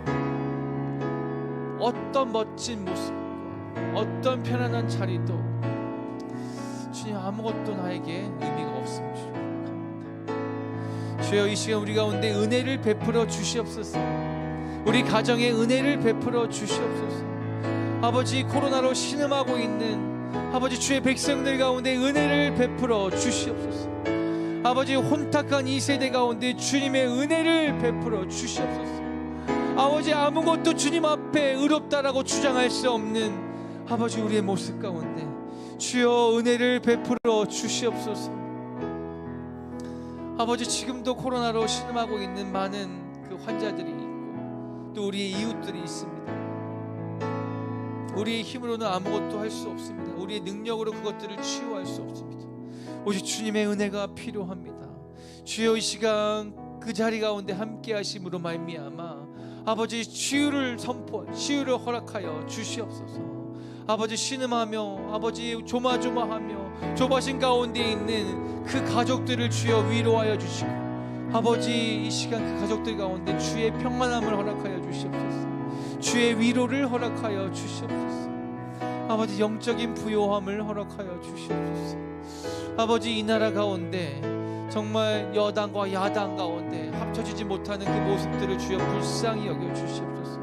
어떤 멋진 모습과 어떤 편안한 자리도 주님 아무것도 나에게 의미가 없음을 생각합니다. 주여 이 시간 우리 가운데 은혜를 베풀어 주시옵소서. 우리 가정에 은혜를 베풀어 주시옵소서. 아버지 코로나로 신음하고 있는 아버지 주의 백성들 가운데 은혜를 베풀어 주시옵소서. 아버지 혼탁한 이 세대 가운데 주님의 은혜를 베풀어 주시옵소서. 아버지 아무것도 주님 앞에 의롭다라고 주장할 수 없는 아버지 우리의 모습 가운데 주여 은혜를 베풀어 주시옵소서. 아버지 지금도 코로나로 신음하고 있는 많은 그 환자들이 있고 또 우리의 이웃들이 있습니다. 우리의 힘으로는 아무것도 할 수 없습니다. 우리의 능력으로 그것들을 치유할 수 없습니다. 오직 주님의 은혜가 필요합니다. 주여 이 시간 그 자리 가운데 함께 하심으로 말미암아 아버지 치유를 허락하여 주시옵소서. 아버지 신음하며 아버지 조마조마하며 조바심 가운데 있는 그 가족들을 주여 위로하여 주시고 아버지 이 시간 그 가족들 가운데 주의 평안함을 허락하여 주시옵소서. 주의 위로를 허락하여 주시옵소서. 아버지 영적인 부요함을 허락하여 주시옵소서. 아버지 이 나라 가운데 정말 여당과 야당 가운데 합쳐지지 못하는 그 모습들을 주여 불쌍히 여겨 주시옵소서.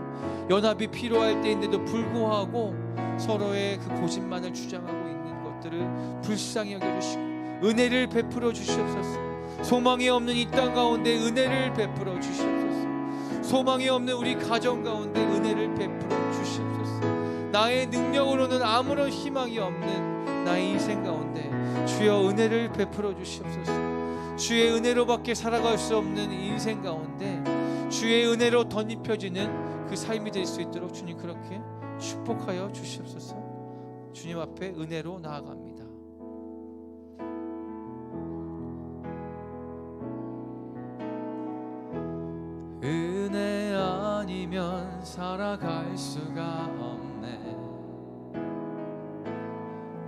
연합이 필요할 때인데도 불구하고 서로의 그 고집만을 주장하고 있는 것들을 불쌍히 여겨 주시고 은혜를 베풀어 주시옵소서. 소망이 없는 이 땅 가운데 은혜를 베풀어 주시옵소서. 소망이 없는 우리 가정 가운데 은혜를 베풀어 주시옵소서. 나의 능력으로는 아무런 희망이 없는 나의 인생 가운데 주여 은혜를 베풀어 주시옵소서. 주의 은혜로밖에 살아갈 수 없는 인생 가운데 주의 은혜로 덧입혀지는 그 삶이 될 수 있도록 주님 그렇게 축복하여 주시옵소서. 주님 앞에 은혜로 나아갑니다. 은혜 아니면 살아갈 수가 없네.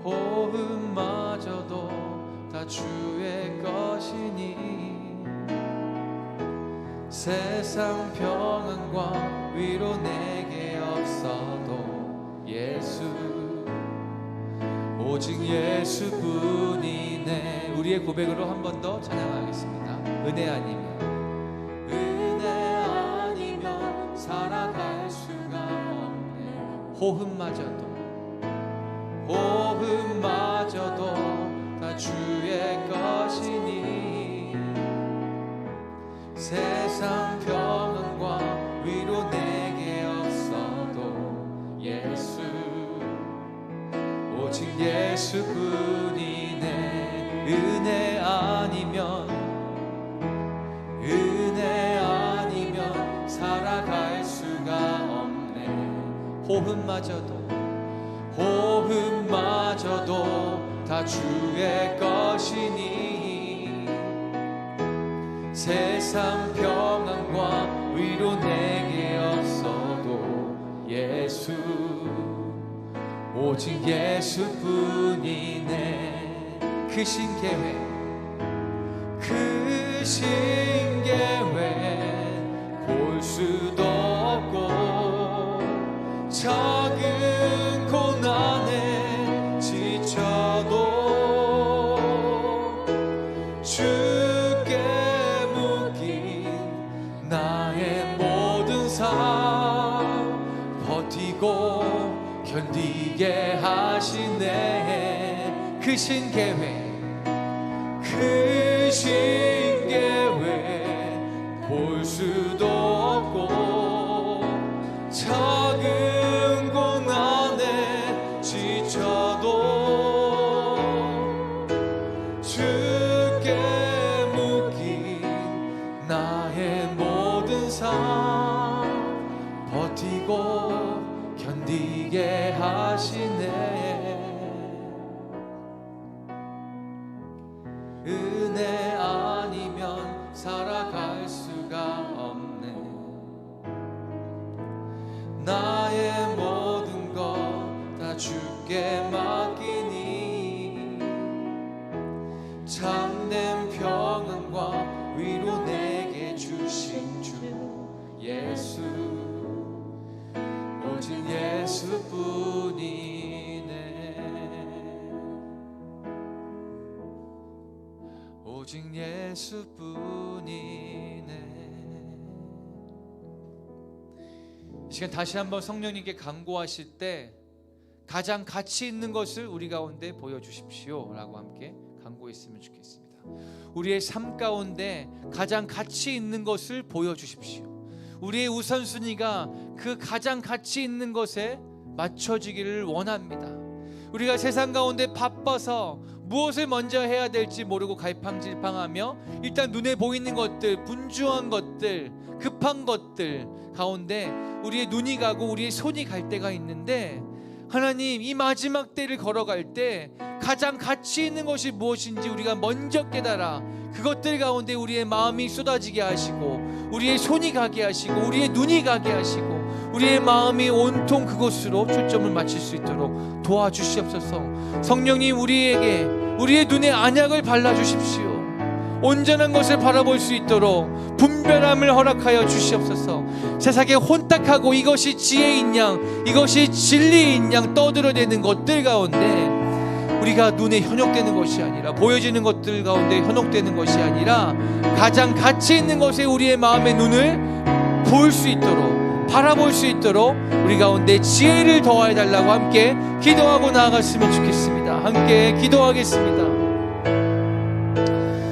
호흡마저도 다 주의 것이니 세상 평안과 위로 내게 없어도 예수 오직 예수뿐이네. 우리의 고백으로 한 번 더 찬양하겠습니다. 은혜 아니면 살아갈 수가 없네. 호흡마저도 다 주의 것이니 세상 평안과 위로 내게 없어도 예수 오직 예수뿐이네. 은혜 아니면 살아갈 수가 없네. 호흡마저도 다 주의 것이니 세상 평안과 위로 내게 없어도 예수 오직 예수뿐이네. 크신 계획 볼 수도 없고 작은 고난에 지쳐도 주께 묶인 나의 모든 삶 버티고 견디게 하시네. 크신 계획 볼 수도 없고 작은 고난에 지쳐도 주께 묶인 나의 모든 삶 버티고 견디게 하시네. 은혜 아니면 살아갈 수가 없네. 나의 모든 것 다 주께 맡기니 참된 평안과 위로 내게 주신 주 예수 오직 예수뿐이네. 오직 예수뿐이네. 이 시간 다시 한번 성령님께 간구하실 때 가장 가치 있는 것을 우리 가운데 보여주십시오 라고 함께 간구했으면 좋겠습니다. 우리의 삶 가운데 가장 가치 있는 것을 보여주십시오. 우리의 우선순위가 그 가장 가치 있는 것에 맞춰지기를 원합니다. 우리가 세상 가운데 바빠서 무엇을 먼저 해야 될지 모르고 갈팡질팡하며 일단 눈에 보이는 것들, 분주한 것들, 급한 것들 가운데 우리의 눈이 가고 우리의 손이 갈 때가 있는데, 하나님 이 마지막 때를 걸어갈 때 가장 가치 있는 것이 무엇인지 우리가 먼저 깨달아 그것들 가운데 우리의 마음이 쏟아지게 하시고 우리의 손이 가게 하시고 우리의 눈이 가게 하시고 우리의 마음이 온통 그곳으로 초점을 맞출 수 있도록 도와주시옵소서. 성령님 우리에게 우리의 눈에 안약을 발라주십시오. 온전한 것을 바라볼 수 있도록 분별함을 허락하여 주시옵소서. 세상에 혼탁하고 이것이 지혜인 양, 이것이 진리인 양 떠들어대는 것들 가운데 우리가 눈에 현혹되는 것이 아니라, 보여지는 것들 가운데 현혹되는 것이 아니라 가장 가치 있는 것에 우리의 마음의 눈을 볼 수 있도록, 바라볼 수 있도록 우리 가운데 지혜를 더하여 달라고 함께 기도하고 나아갔으면 좋겠습니다. 함께 기도하겠습니다.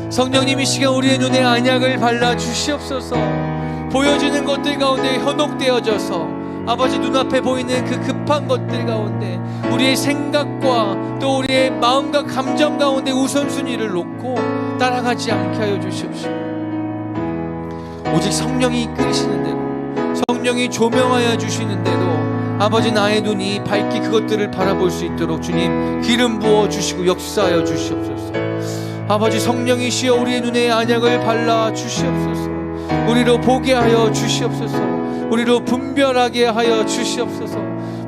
성령님, 이 시간 우리의 눈에 안약을 발라 주시옵소서. 보여지는 것들 가운데 현혹되어져서 아버지 눈앞에 보이는 그 급한 것들 가운데 우리의 생각과 또 우리의 마음과 감정 가운데 우선순위를 놓고 따라가지 않게 하여 주시옵시고, 오직 성령이 이끌시는 대로, 성령이 조명하여 주시는 대로 아버지 나의 눈이 밝게 그것들을 바라볼 수 있도록 주님 기름 부어 주시고 역사하여 주시옵소서. 아버지 성령이시여 우리의 눈에 안약을 발라 주시옵소서. 우리로 보게 하여 주시옵소서. 우리로 분별하게 하여 주시옵소서.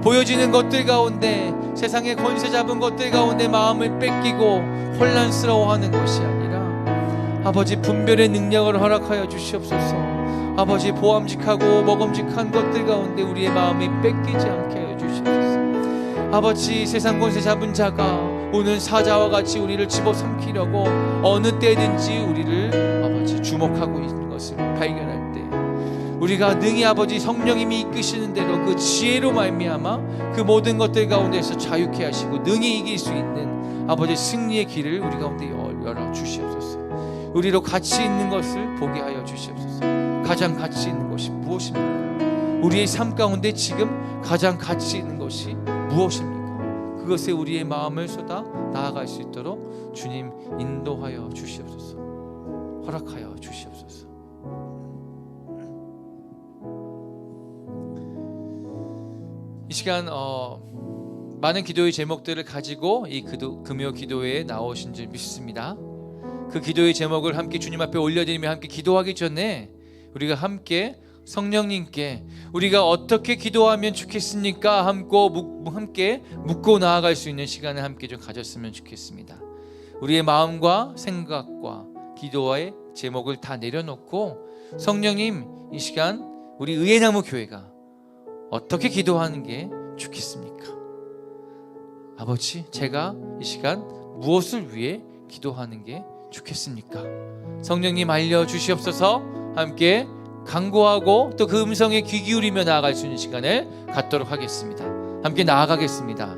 보여지는 것들 가운데, 세상의 권세 잡은 것들 가운데 마음을 뺏기고 혼란스러워하는 것이 아니라 아버지 분별의 능력을 허락하여 주시옵소서. 아버지 보암직하고 먹음직한 것들 가운데 우리의 마음이 뺏기지 않게 하여 주시옵소서. 아버지 세상 권세 잡은 자가 오는 사자와 같이 우리를 집어삼키려고 어느 때든지 우리를 아버지 주목하고 있는 것을 발견할 때 우리가 능히 아버지 성령님이 이끄시는 대로 그 지혜로 말미암아 그 모든 것들 가운데서 자유케 하시고 능히 이길 수 있는 아버지 승리의 길을 우리 가운데 열어 주시옵소서. 우리로 가치 있는 것을 보게 하여 주시옵소서. 가장 가치 있는 것이 무엇입니까? 우리의 삶 가운데 지금 가장 가치 있는 것이 무엇입니까? 그것에 우리의 마음을 쏟아 나아갈 수 있도록 주님 인도하여 주시옵소서. 허락하여 주시옵소서. 이 시간 많은 기도의 제목들을 가지고 이 금요 기도회에 나오신 줄 믿습니다. 그 기도의 제목을 함께 주님 앞에 올려드리며 함께 기도하기 전에 우리가 함께 성령님께 우리가 어떻게 기도하면 좋겠습니까? 함께 묻고 나아갈 수 있는 시간을 함께 좀 가졌으면 좋겠습니다. 우리의 마음과 생각과 기도의 제목을 다 내려놓고 성령님, 이 시간 우리 의회나무 교회가 어떻게 기도하는 게 좋겠습니까? 아버지, 제가 이 시간 무엇을 위해 기도하는 게 좋겠습니까? 성령님 알려주시옵소서. 함께 간구하고 또 그 음성에 귀 기울이며 나아갈 수 있는 시간을 갖도록 하겠습니다. 함께 나아가겠습니다.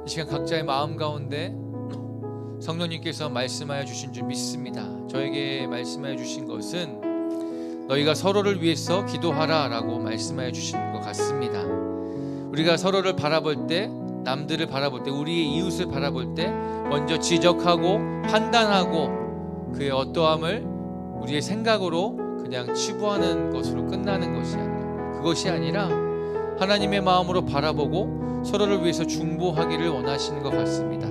이 시간 각자의 마음 가운데 성령님께서 말씀하여 주신 줄 믿습니다. 저에게 말씀하여 주신 것은 너희가 서로를 위해서 기도하라 라고 말씀하여 주신 것 같습니다. 우리가 서로를 바라볼 때, 남들을 바라볼 때, 우리의 이웃을 바라볼 때 먼저 지적하고 판단하고 그의 어떠함을 우리의 생각으로 그냥 치부하는 것으로 끝나는 그것이 아니라 하나님의 마음으로 바라보고 서로를 위해서 중보하기를 원하시는 것 같습니다.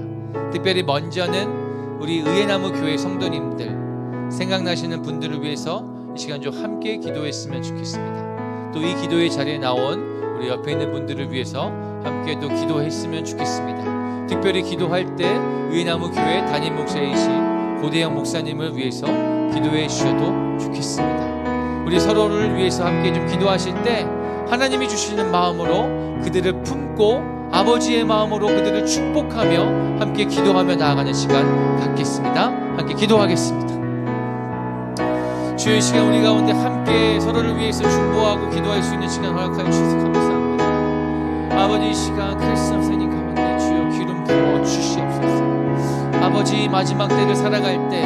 특별히 먼저는 우리 의예나무 교회 성도님들 생각나시는 분들을 위해서 이 시간 좀 함께 기도했으면 좋겠습니다. 또 이 기도의 자리에 나온 우리 옆에 있는 분들을 위해서 함께 또 기도했으면 좋겠습니다. 특별히 기도할 때 의예나무 교회 담임 목사이신 고대영 목사님을 위해서 기도해 주셔도 좋겠습니다. 우리 서로를 위해서 함께 좀 기도하실 때 하나님이 주시는 마음으로 그들을 품고 아버지의 마음으로 그들을 축복하며 함께 기도하며 나아가는 시간 갖겠습니다. 함께 기도하겠습니다. 주의 시간 우리 가운데 함께 서로를 위해서 중보하고 기도할 수 있는 시간 허락하여 주셔서 감사합니다. 아버지, 이 시간 크리스찬 선생님 가운데 주여 기름 부어 주시옵소서. 아버지, 마지막 때를 살아갈 때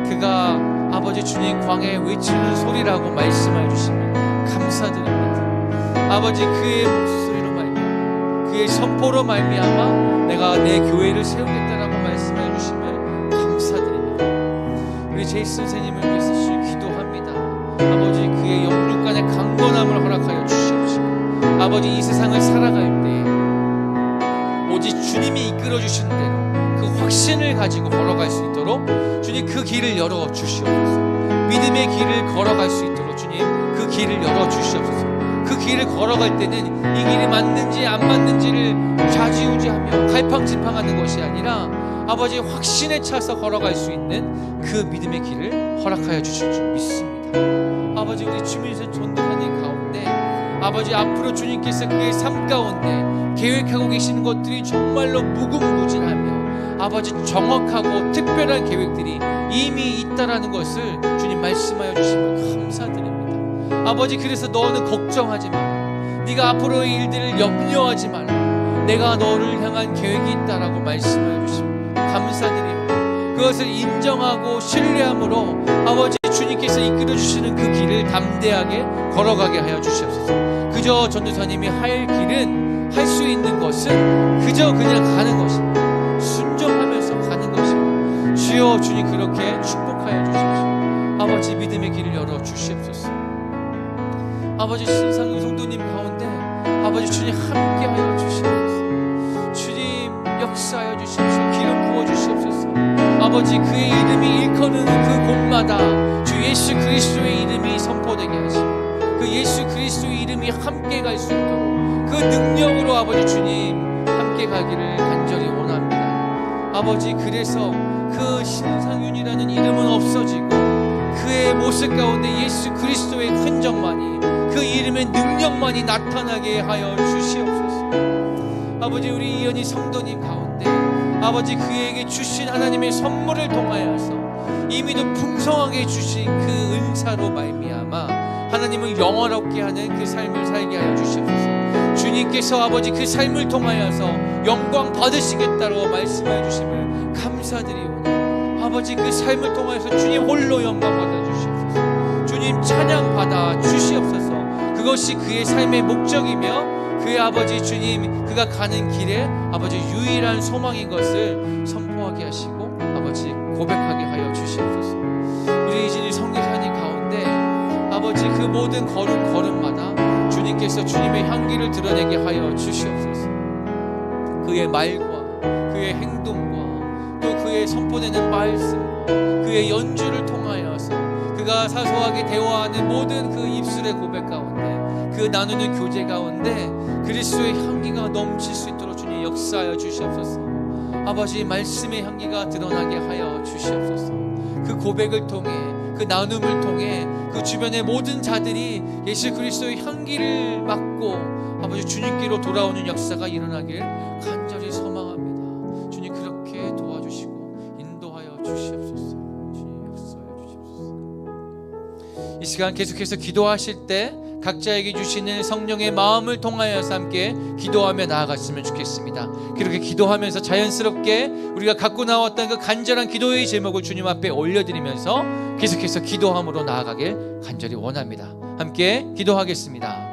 그가 아버지 주님 광야에 외치는 소리라고 말씀하여 주시면 감사드립니다. 아버지, 그의 목소리로 말미암아 그의 선포로 말미암아 내가 내 교회를 세우겠다라고 말씀해 주시면 감사드립니다. 우리 제이슨 선생님을 위해서 기도합니다. 아버지, 그의 영육 간의 강건함을 허락하여 주시옵시고 아버지, 이 세상을 살아갈 때 오직 주님이 이끌어 주시는 대로 그 확신을 가지고 걸어갈 수 있도록 주님 그 길을 열어 주시옵소서. 믿음의 길을 걸어갈 수 있도록 주님 그 길을 열어 주시옵소서. 그 길을 걸어갈 때는 이 길이 맞는지 안 맞는지를 좌지우지하며 갈팡질팡하는 것이 아니라 아버지 확신에 차서 걸어갈 수 있는 그 믿음의 길을 허락하여 주실 줄 믿습니다. 아버지, 우리 주민선 전도사님 가운데 아버지 앞으로 주님께서 그의 삶 가운데 계획하고 계시는 것들이 정말로 무궁무진하며 아버지 정확하고 특별한 계획들이 이미 있다라는 것을 주님 말씀하여 주시면 감사드립니다. 아버지, 그래서 너는 걱정하지 마라. 네가 앞으로의 일들을 염려하지 마라. 내가 너를 향한 계획이 있다라고 말씀하여 주시면 감사드립니다. 그것을 인정하고 신뢰함으로 아버지 주님께서 이끌어 주시는 그 길을 담대하게 걸어가게 하여 주시옵소서. 그저 전도사님이 할 길은 할 수 있는 것은 그저 그냥 가는 것입니다. 순종하면서 가는 것입니다. 주여, 주님 그렇게 축복하여 주십시오. 아버지, 믿음의 길을 열어 주시옵소서. 아버지, 신상의 성도님 가운데 아버지 주님 함께하여 주시옵소서. 주님 역사하여 주십시오. 기름 부어 주시옵소서. 아버지, 그의 이름이 일컫는 그 곳마다 주 예수 그리스도의 이름이 선포되게 하시고 그 예수 그리스도의 이름이 함께 갈 수 있도록 그 능력으로 아버지 주님 함께 가기를 간절히 원합니다. 아버지, 그래서 그 신상윤이라는 이름은 없어지고 그의 모습 가운데 예수 그리스도의 흔적만이 그 이름의 능력만이 나타나게 하여 주시옵소서. 아버지, 우리 이현희 성도님 가운데 아버지 그에게 주신 하나님의 선물을 통하여서 이미도 풍성하게 주신 그 은사로 말미암아 하나님을 영화롭게 하는 그 삶을 살게 하여 주시옵소서. 주님께서 아버지 그 삶을 통하여서 영광 받으시겠다고 말씀해 주심을 감사드리오니 아버지 그 삶을 통하여서 주님 홀로 영광 받아 주시옵소서. 주님 찬양 받아 주시옵소서. 그것이 그의 삶의 목적이며 그의 아버지 주님 그가 가는 길에 아버지 유일한 소망인 것을 선포하게 하시고 아버지 고백하게 하여 주시옵소서. 우리 이진희 선교사님 가운데 아버지 그 모든 걸음마다 주님께서 주님의 향기를 드러내게 하여 주시옵소서. 그의 말과 그의 행동과 또 그의 선포되는 말씀과 그의 연주를 통하여서 그가 사소하게 대화하는 모든 그 입술의 고백 가운데 그 나누는 교제 가운데 그리스도의 향기가 넘칠 수 있도록 주님 역사하여 주시옵소서. 아버지 말씀의 향기가 드러나게 하여 주시옵소서. 그 고백을 통해 그 나눔을 통해 그 주변의 모든 자들이 예수 그리스도의 향기를 맡고 아버지 주님께로 돌아오는 역사가 일어나길 간절히 소망합니다. 주님 그렇게 도와주시고 인도하여 주시옵소서. 주님 역사하여 주시옵소서. 이 시간 계속해서 기도하실 때 각자에게 주시는 성령의 마음을 통하여서 함께 기도하며 나아갔으면 좋겠습니다. 그렇게 기도하면서 자연스럽게 우리가 갖고 나왔던 그 간절한 기도의 제목을 주님 앞에 올려드리면서 계속해서 기도함으로 나아가길 간절히 원합니다. 함께 기도하겠습니다.